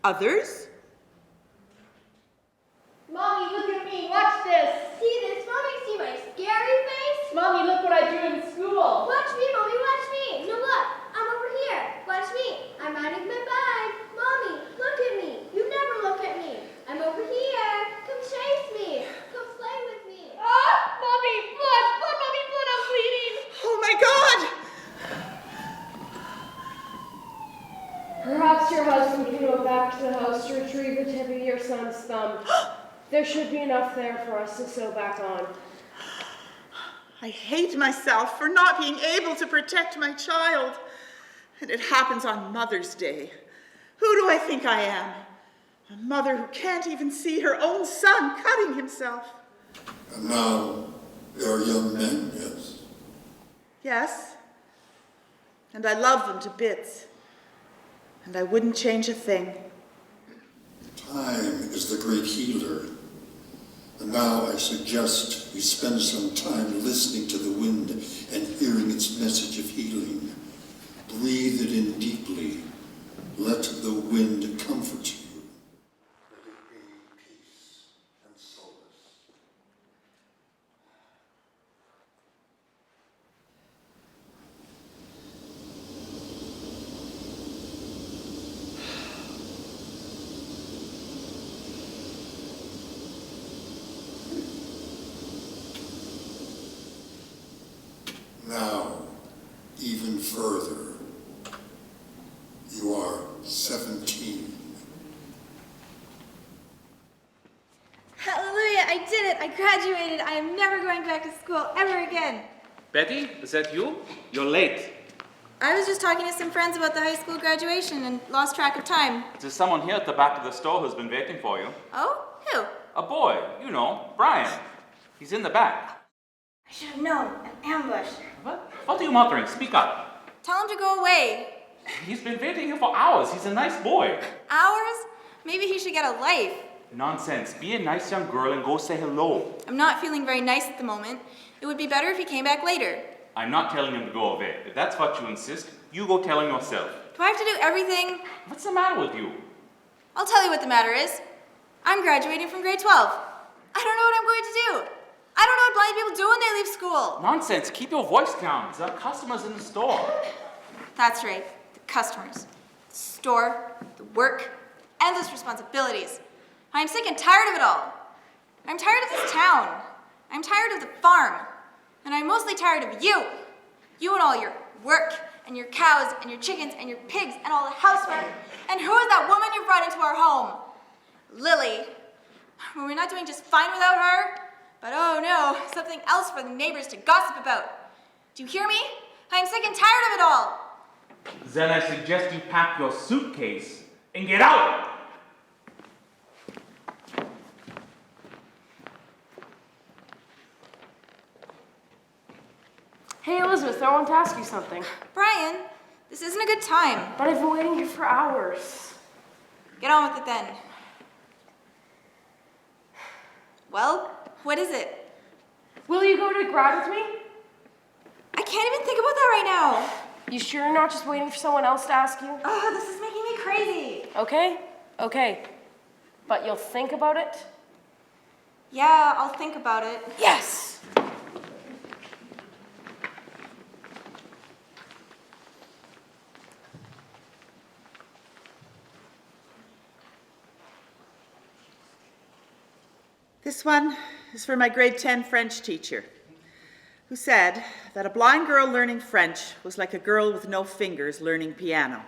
Others? Mommy, look at me. Watch this. See this, Mommy? See my scary face? Mommy, look what I do in school. Watch me, Mommy, watch me. No, look, I'm over here. Watch me. I'm riding my bike. Mommy, look at me. You never look at me. I'm over here. Come chase me. Come play with me. Ah, Mommy, blood, Mommy, blood, I'm bleeding. Oh my God! Perhaps your husband can go back back to the house to retrieve the tip of your son's thumb. There should be enough there for us to sew back on. I hate myself for not being able to protect my child. And it happens on Mother's Day. Who do I think I am? A mother who can't even see her own son cutting himself. And now they are young men, yes? Yes. And I love them to bits. And I wouldn't change a thing. Time is the great healer. And now I suggest you spend some time listening to the wind and hearing its message of healing. Breathe it in deeply. Let the wind comfort you. Let it bring peace and solace. Now, even further, you are 17. Hallelujah, I did it. I graduated. I am never going back to school ever again. Betty, is that you? You're late. I was just talking to some friends about the high school graduation and lost track of time. There's someone here at the back of the store who's been waiting for you. Oh? Who? A boy, you know, Brian. He's in the back. I should have known. An ambush. What are you muttering? Speak up. Tell him to go away. He's been waiting here for hours. He's a nice boy. Hours? Maybe he should get a life. Nonsense. Be a nice young girl and go say hello. I'm not feeling very nice at the moment. It would be better if he came back later. I'm not telling him to go away. If that's what you insist, you go tell him yourself. Do I have to do everything? What's the matter with you? I'll tell you what the matter is. I'm graduating from grade 12. I don't know what I'm going to do. I don't know what blind people do when they leave school. Nonsense. Keep your voice down. There are customers in the store. That's right. The customers. The store. The work. Endless responsibilities. I'm sick and tired of it all. I'm tired of this town. I'm tired of the farm. And I'm mostly tired of you. You and all your work, and your cows, and your chickens, and your pigs, and all the housework. And who is that woman you brought into our home? Lily. Well, we're not doing just fine without her. But oh no, something else for the neighbors to gossip about. Do you hear me? I'm sick and tired of it all. Then I suggest you pack your suitcase and get out. Hey, Elizabeth, I want to ask you something. Brian, this isn't a good time. But I've been waiting here for hours. Get on with it then. Well, what is it? Will you go to grad with me? I can't even think about that right now. You sure you're not just waiting for someone else to ask you? Oh, this is making me crazy. Okay. But you'll think about it? Yeah, I'll think about it. Yes! This one is for my grade 10 French teacher, who said that a blind girl learning French was like a girl with no fingers learning piano.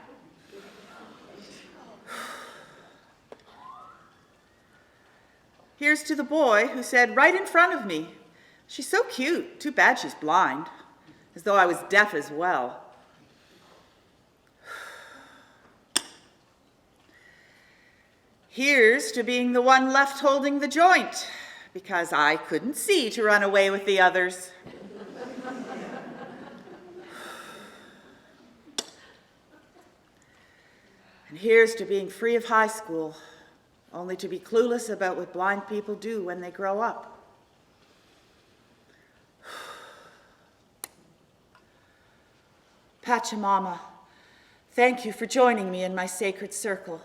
Here's to the boy who said right in front of me, "She's so cute, too bad she's blind," as though I was deaf as well. Here's to being the one left holding the joint, because I couldn't see to run away with the others. And here's to being free of high school, only to be clueless about what blind people do when they grow up. Pachamama, thank you for joining me in my sacred circle.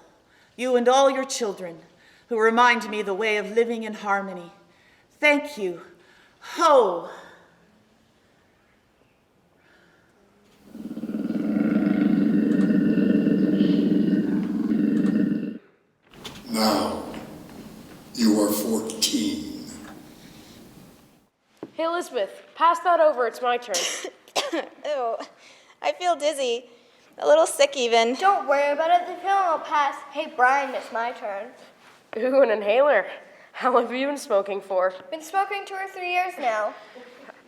You and all your children, who remind me the way of living in harmony. Thank you. Ho! Now, you are 14. Hey, Elizabeth, pass that over. It's my turn. Ew, I feel dizzy. A little sick even. Don't worry about it. The feeling will pass. Hey, Brian, it's my turn. Ooh, an inhaler. How long have you been smoking for? Been smoking 2 or 3 years now.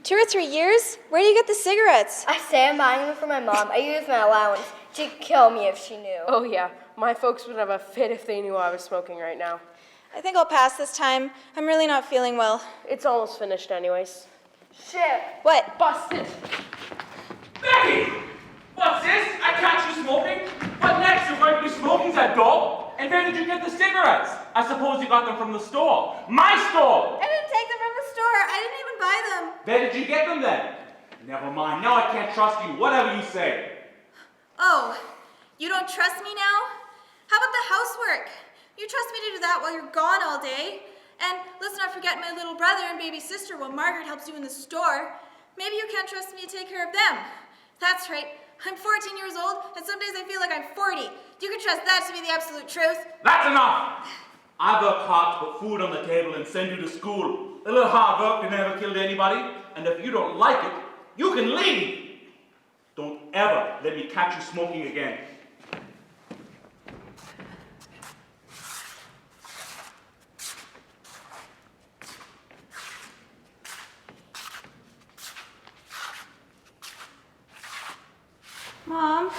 2 or 3 years? Where do you get the cigarettes? I say I'm buying them for my mom. I use my allowance. She'd kill me if she knew. Oh yeah, my folks would have a fit if they knew I was smoking right now. I think I'll pass this time. I'm really not feeling well. It's almost finished anyways. Shit. What? Busted. Becky! What's this? I catch you smoking? What next? You're going to be smoking that dope? And where did you get the cigarettes? I suppose you got them from the store. My store! I didn't take them from the store. I didn't even buy them. Where did you get them then? Never mind. Now I can't trust you. Whatever you say. Oh, you don't trust me now? How about the housework? You trust me to do that while you're gone all day? And let's not forget my little brother and baby sister while Margaret helps you in the store. Maybe you can't trust me to take care of them. That's right. I'm 14 years old, and some days I feel like I'm 40. You can trust that to be the absolute truth. That's enough! I work hard to put food on the table and send you to school. A little hard work never killed anybody, and if you don't like it, you can leave. Don't ever let me catch you smoking again. Mom,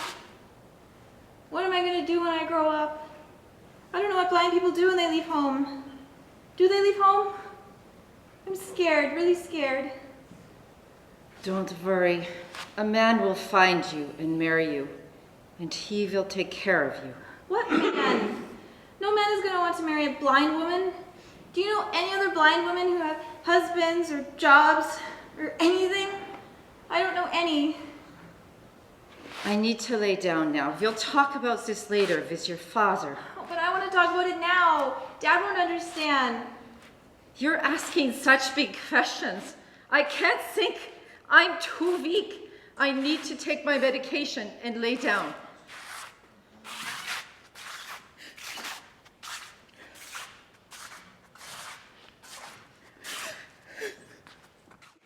what am I going to do when I grow up? I don't know what blind people do when they leave home. Do they leave home? I'm scared, really scared. Don't worry. A man will find you and marry you, and he will take care of you. What man? No man is going to want to marry a blind woman. Do you know any other blind women who have husbands or jobs or anything? I don't know any. I need to lay down now. We'll talk about this later with your father. Oh, but I want to talk about it now. Dad won't understand. You're asking such big questions. I can't think. I'm too weak. I need to take my medication and lay down.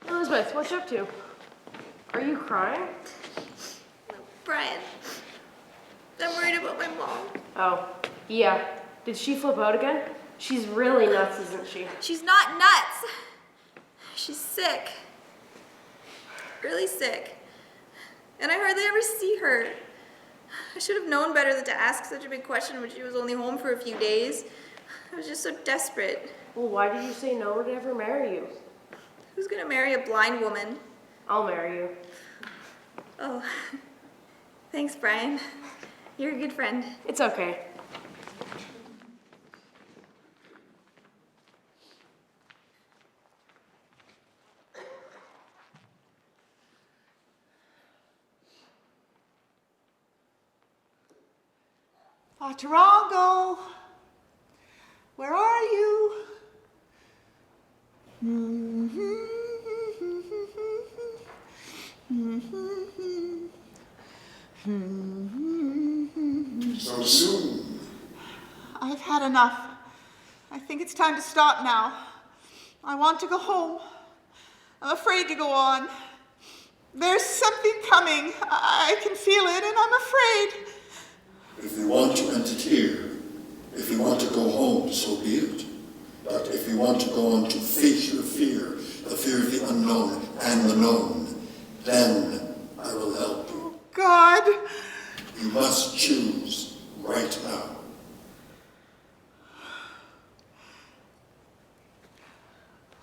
Elizabeth, what you up to? Are you crying? Brian, I'm worried about my mom. Oh, yeah. Did she flip out again? She's really nuts, isn't she? She's not nuts. She's sick. Really sick. And I hardly ever see her. I should have known better than to ask such a big question when she was only home for a few days. I was just so desperate. Well, why did you say no to ever marry you? Who's gonna marry a blind woman? I'll marry you. Oh, thanks, Brian. You're a good friend. It's okay. Tarango, where are you? So soon. I've had enough. I think it's time to stop now. I want to go home. I'm afraid to go on. There's something coming. I can feel it, and I'm afraid. If you want to end it here, if you want to go home, so be it. But if you want to go on to face your fear, the fear of the unknown and the known, then I will help you. God. You must choose right now.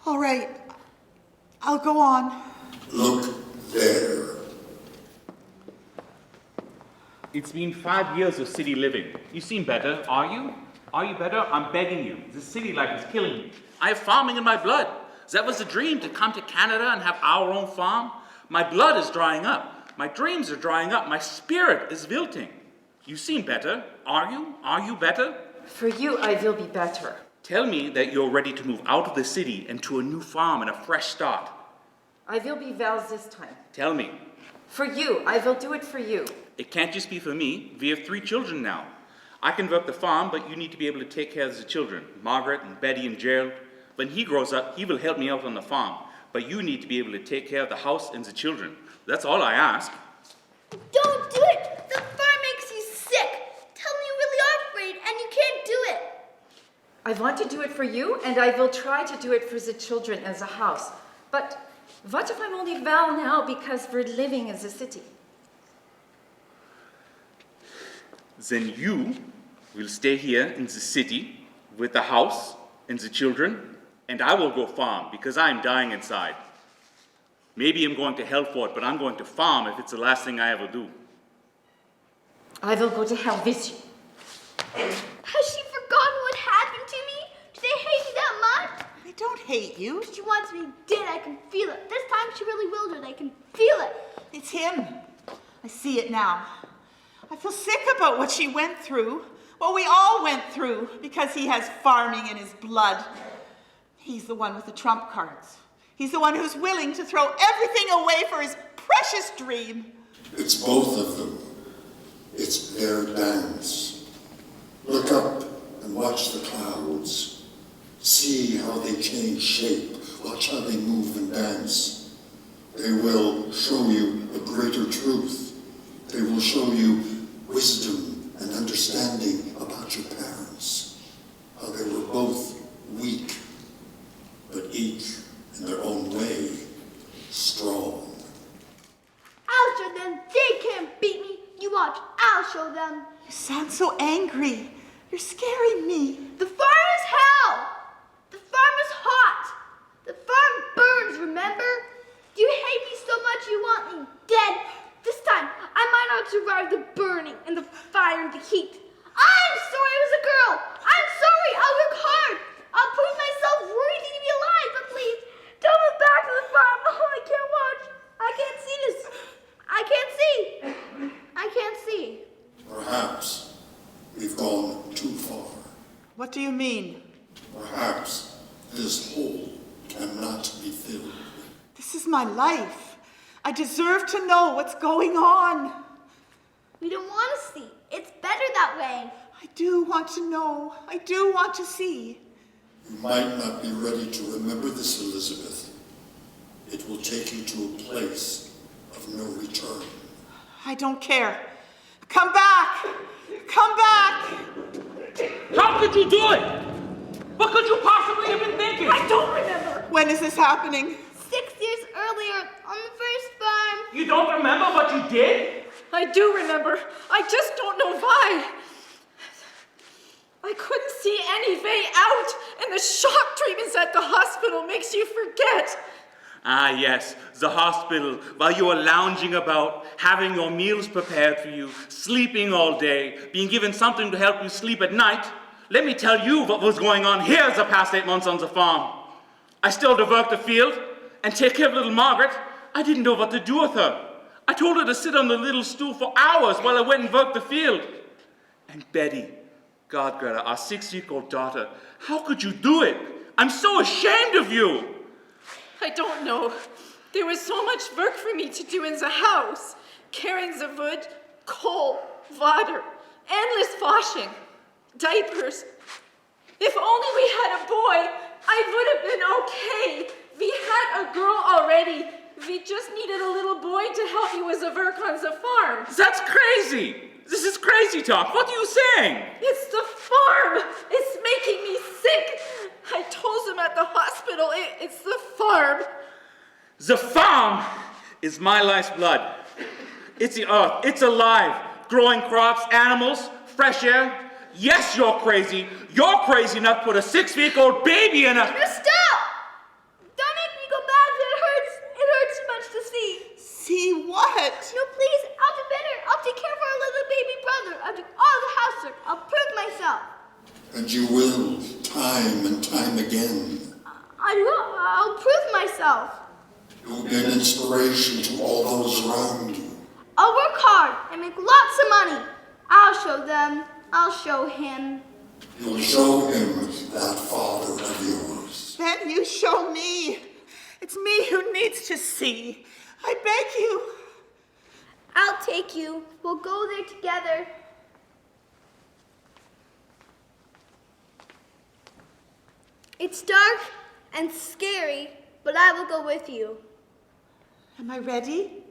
All right. I'll go on. Look there. It's been 5 years of city living. You seem better, are you? Are you better? I'm begging you. This city life is killing me. I have farming in my blood. That was a dream, to come to Canada and have our own farm. My blood is drying up. My dreams are drying up. My spirit is wilting. You seem better. Are you? Are you better? For you, I will be better. Tell me that you're ready to move out of the city and to a new farm and a fresh start. I will be well this time. Tell me. For you, I will do it for you. It can't just be for me. We have 3 children now. I can work the farm, but you need to be able to take care of the children. Margaret and Betty and Gerald. When he grows up, he will help me out on the farm. But you need to be able to take care of the house and the children. That's all I ask. Don't do it! The I want to do it for you, and I will try to do it for the children and the house. But what if I'm only well now because we're living in the city? Then you will stay here in the city with the house and the children, and I will go farm because I'm dying inside. Maybe I'm going to hell for it, but I'm going to farm if it's the last thing I ever do. I will go to hell with you. Has she forgotten what happened to me? Do they hate me that much? They don't hate you. She wants me dead. I can feel it. This time she really will do it. I can feel it. It's him. I see it now. I feel sick about what she went through, what we all went through, because he has farming in his blood. He's the one with the trump cards. He's the one who's willing to throw everything away for his precious dream. It's both of them. It's their dance. Look up and watch the clouds. See how they change shape. Watch how they move and dance. They will show you a greater truth. They will show you wisdom and understanding about your parents. How they were both weak, but each in their own way, strong. I'll show them. They can't beat me. You watch. I'll show them. You sound so angry. You're scaring me. The farm is hell. The farm is hot. The farm burns, remember? You hate me so much you want me dead. This time, I might not survive the burning and the fire and the heat. I'm sorry I was a girl. I'm sorry. I'll work hard. I'll prove myself worthy to be alive, but please, don't move back to the farm. Oh, I can't watch. I can't see this. I can't see. I can't see. Perhaps we've gone too far. What do you mean? Perhaps this hole cannot be filled. This is my life. I deserve to know what's going on. We don't want to see. It's better that way. I do want to know. I do want to see. You might not be ready to remember this, Elizabeth. It will take you to a place of no return. I don't care. Come back! Come back! How could you do it? What could you possibly have been thinking? I don't remember. When is this happening? 6 years earlier, on the first farm. You don't remember what you did? I do remember. I just don't know why. I couldn't see any way out, and the shock treatments at the hospital makes you forget. Ah, yes, the hospital, while you were lounging about, having your meals prepared for you, sleeping all day, being given something to help you sleep at night. Let me tell you what was going on here the past 8 months on the farm. I still had to work the field and take care of little Margaret. I didn't know what to do with her. I told her to sit on the little stool for hours while I went and worked the field. And Betty, God, Greta, our 6-week-old daughter, how could you do it? I'm so ashamed of you. I don't know. There was so much work for me to do in the house. Carrying the wood, coal, water, endless washing, diapers. If only we had a boy, I would have been okay. We had a girl already. We just needed a little boy to help you with the work on the farm. That's crazy. This is crazy talk. What are you saying? It's the farm. It's making me sick. I told them at the hospital, it's the farm. The farm is my life's blood. It's the earth. It's alive. Growing crops, animals, fresh air. Yes, you're crazy. You're crazy enough to put a 6-week-old baby in a... No, stop! Don't make me go back. It hurts. It hurts too much to see. See what? No, please. I'll do better. I'll take care of our little baby brother. I'll do all the housework. I'll prove myself. And you will, time and time again. I will. I'll prove myself. You'll be an inspiration to all those around you. I'll work hard and make lots of money. I'll show them. I'll show him. You'll show him that father of yours. Then you show me. It's me who needs to see. I beg you. I'll take you. We'll go there together. It's dark and scary, but I will go with you. Am I ready?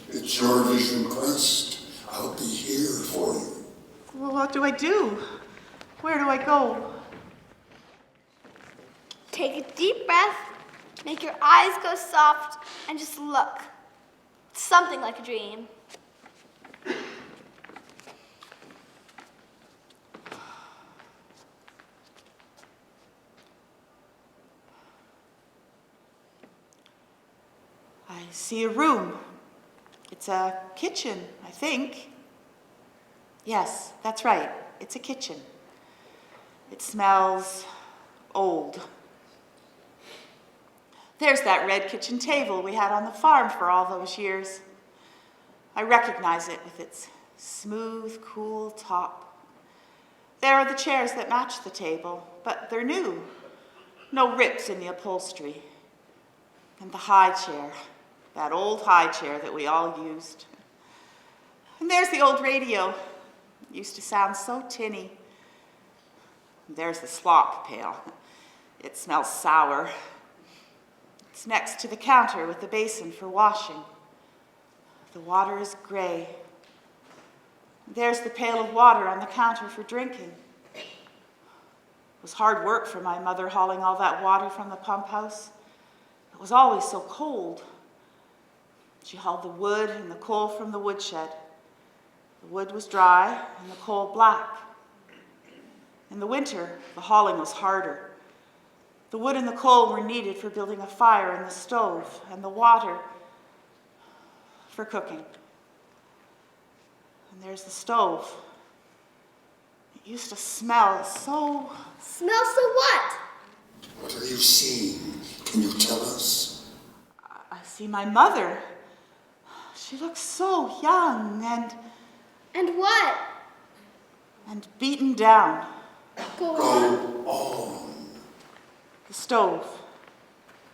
It's your vision quest. I'll be here for you. Well, what do I do? Where do I go? Take a deep breath, make your eyes go soft, and just look. Something like a dream. I see a room. It's a kitchen, I think. Yes, that's right. It's a kitchen. It smells old. There's that red kitchen table we had on the farm for all those years. I recognize it with its smooth, cool top. There are the chairs that match the table, but they're new. No rips in the upholstery. And the high chair, that old high chair that we all used. And there's the old radio. It used to sound so tinny. And there's the slop pail. It smells sour. It's next to the counter with the basin for washing. The water is gray. There's the pail of water on the counter for drinking. It was hard work for my mother hauling all that water from the pump house. It was always so cold. She hauled the wood and the coal from the woodshed. The wood was dry and the coal black. In the winter, the hauling was harder. The wood and the coal were needed for building a fire in the stove, and the water for cooking. And there's the stove. It used to smell so... Smell so what? What are you seeing? Can you tell us? I see my mother. She looks so young and... And what? And beaten down. Go on. on. The stove.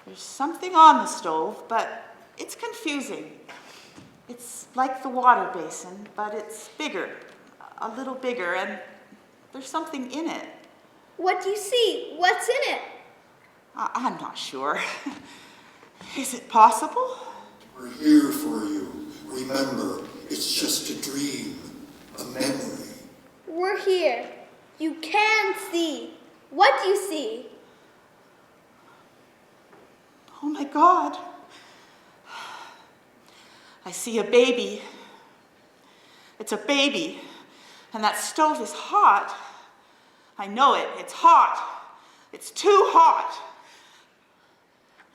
There's something on the stove, but it's confusing. It's like the water basin, but it's bigger, a little bigger, and there's something in it. What do you see? What's in it? I'm not sure. Is it possible? We're here for you. Remember, it's just a dream, a memory. We're here. You can see. What do you see? Oh my God. I see a baby. It's a baby, and that stove is hot. I know it. It's hot. It's too hot.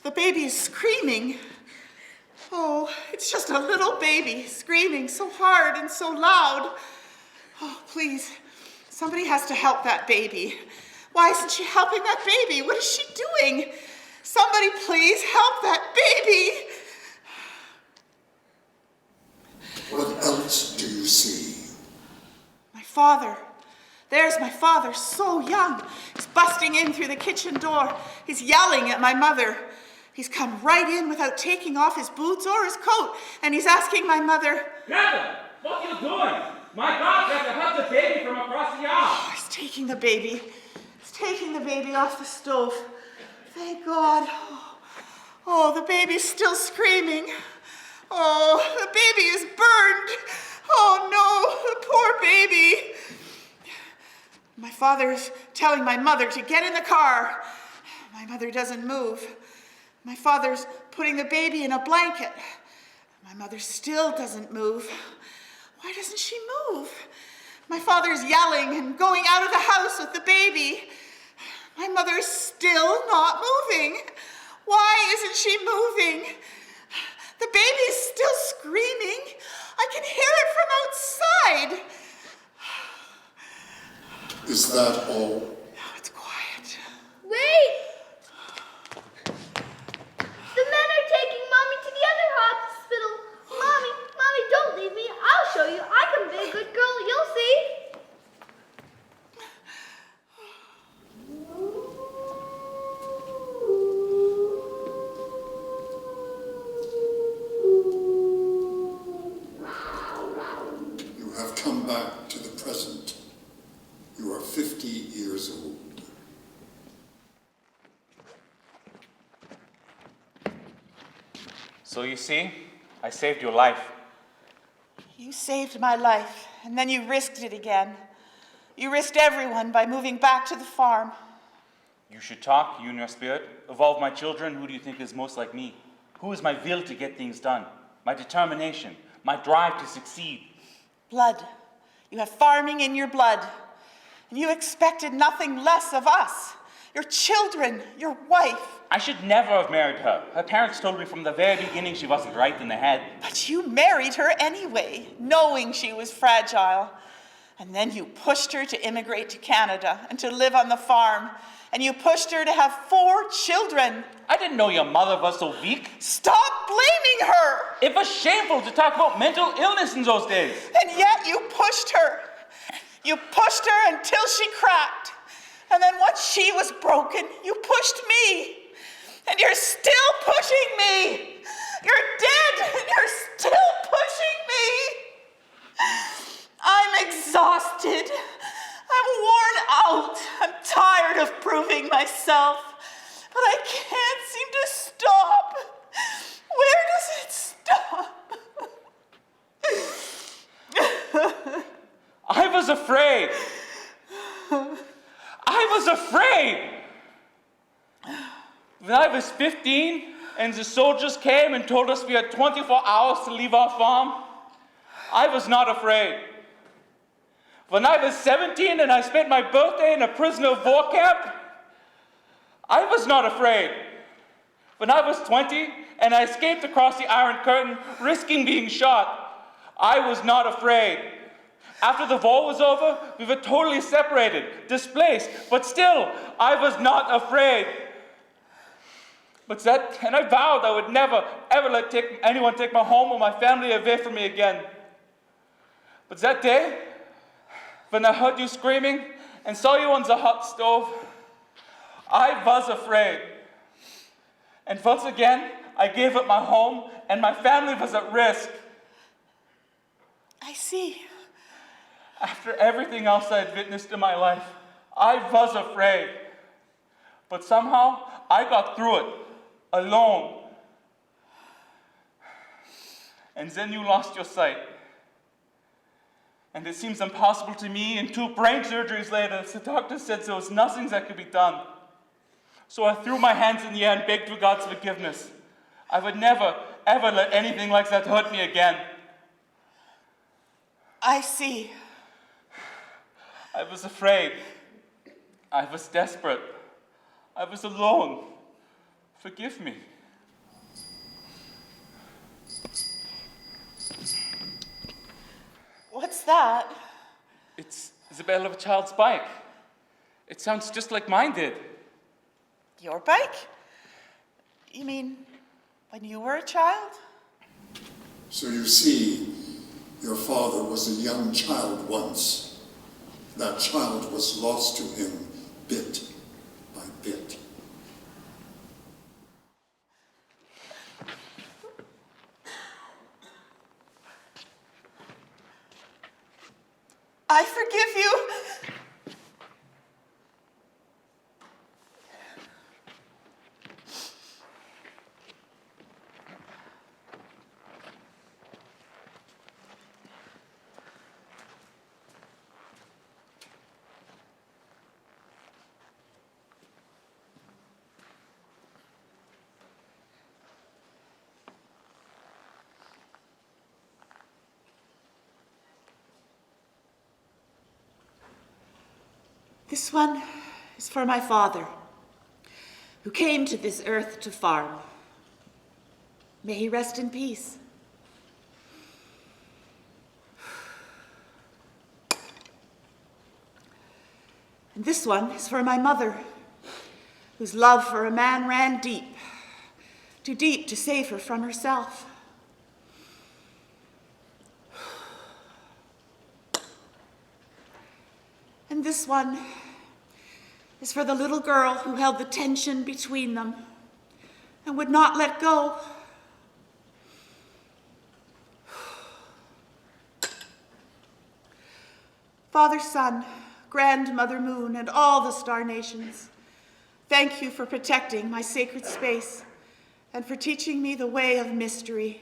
The baby is screaming. Oh, it's just a little baby screaming so hard and so loud. Oh, please, somebody has to help that baby. Why isn't she helping that baby? What is she doing? Somebody please help that baby. What else do you see? My father. There's my father, so young. He's busting in through the kitchen door. He's yelling at my mother. He's come right in without taking off his boots or his coat, and he's asking my mother, Gavin, what are you doing? My God, you have to help the baby from across the yard. Oh, he's taking the baby. He's taking the baby off the stove. Thank God. Oh, the baby's still screaming. Oh, the baby is burned. Oh no, the poor baby. My father's telling my mother to get in the car. My mother doesn't move. My father's putting the baby in a blanket. My mother still doesn't move. Why doesn't she move? My father's yelling and going out of the house with the baby. My mother's still not moving. Why isn't she moving? The baby's still screaming. I can hear it from outside. Is that all? Now it's quiet. Wait! The men are taking Mommy to the other hospital. Mommy, don't leave me. I'll show you. I can be a good girl. You'll see. You have come back to the present. You are 50 years old. So you see, I saved your life. You saved my life, and then you risked it again. You risked everyone by moving back to the farm. You should talk, you and your spirit. Of all of my children, who do you think is most like me? Who is my will to get things done? My determination, my drive to succeed. Blood. You have farming in your blood. And you expected nothing less of us. Your children, your wife. I should never have married her. Her parents told me from the very beginning she wasn't right in the head. But you married her anyway, knowing she was fragile. And then you pushed her to immigrate to Canada and to live on the farm. And you pushed her to have 4 children. I didn't know your mother was so weak. Stop blaming her! It was shameful to talk about mental illness in those days. And yet you pushed her. You pushed her until she cracked. And then once she was broken, you pushed me. And you're still pushing me. You're dead, and you're still pushing me. I'm exhausted. I'm worn out. I'm tired of proving myself. But I can't seem to stop. Where does it stop? I was afraid. I was afraid. When I was 15 and the soldiers came and told us we had 24 hours to leave our farm, I was not afraid. When I was 17 and I spent my birthday in a prisoner of war camp, I was not afraid. When I was 20 and I escaped across the Iron Curtain, risking being shot, I was not afraid. After the war was over, we were totally separated, displaced, but still, I was not afraid. And I vowed I would never, ever let anyone take my home or my family away from me again. But that day, when I heard you screaming and saw you on the hot stove, I was afraid. And once again, I gave up my home and my family was at risk. I see. After everything else I had witnessed in my life, I was afraid. But somehow, I got through it, alone. And then you lost your sight. And it seems impossible to me, and 2 brain surgeries later, the doctor said there was nothing that could be done. So I threw my hands in the air and begged for God's forgiveness. I would never, ever let anything like that hurt me again. I see. I was afraid. I was desperate. I was alone. Forgive me. What's that? It's the bell of a child's bike. It sounds just like mine did. Your bike? You mean when you were a child? So you see, your father was a young child once. That child was lost to him bit by bit. I forgive you. This one is for my father, who came to this earth to farm. May he rest in peace. And this one is for my mother, whose love for a man ran deep, too deep to save her from herself. And this one is for the little girl who held the tension between them and would not let go. Father, Son, Grandmother Moon, and all the star nations, thank you for protecting my sacred space and for teaching me the way of mystery.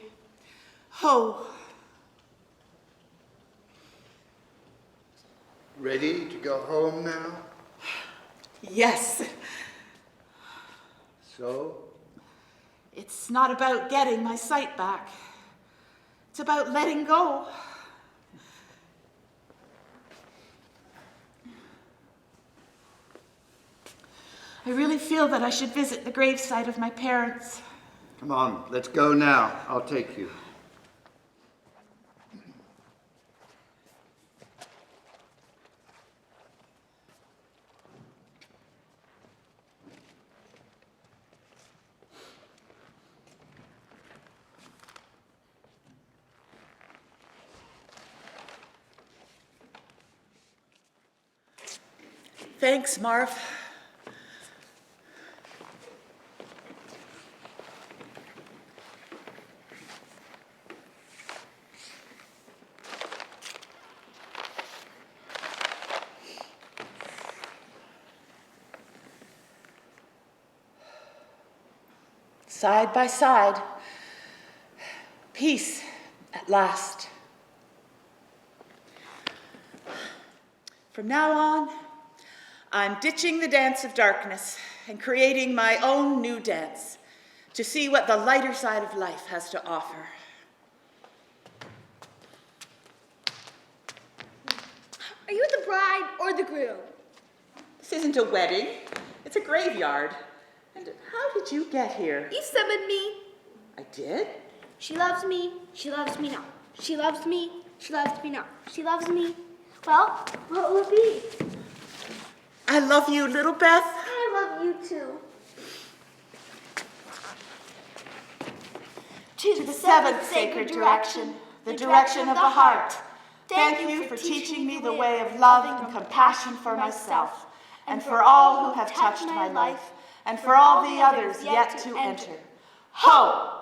Ho! Ready to go home now? Yes, So? It's not about getting my sight back. It's about letting go. I really feel that I should visit the gravesite of my parents. Come on, let's go now. I'll take you. Thanks, Marv. Side by side, peace at last. From now on, I'm ditching the dance of darkness and creating my own new dance to see what the lighter side of life has to offer. Are you the bride or the groom? This isn't a wedding, it's a graveyard. And how did you get here? You summoned me. I did? She loves me. She loves me now. She loves me. She loves me now. She loves me. Well, what will it be? I love you, little Beth. I love you too. To the seventh sacred direction, the direction of the heart. Thank you for teaching me the way of love and compassion for myself, and for all who have touched my life, and for all the others yet to enter. Ho!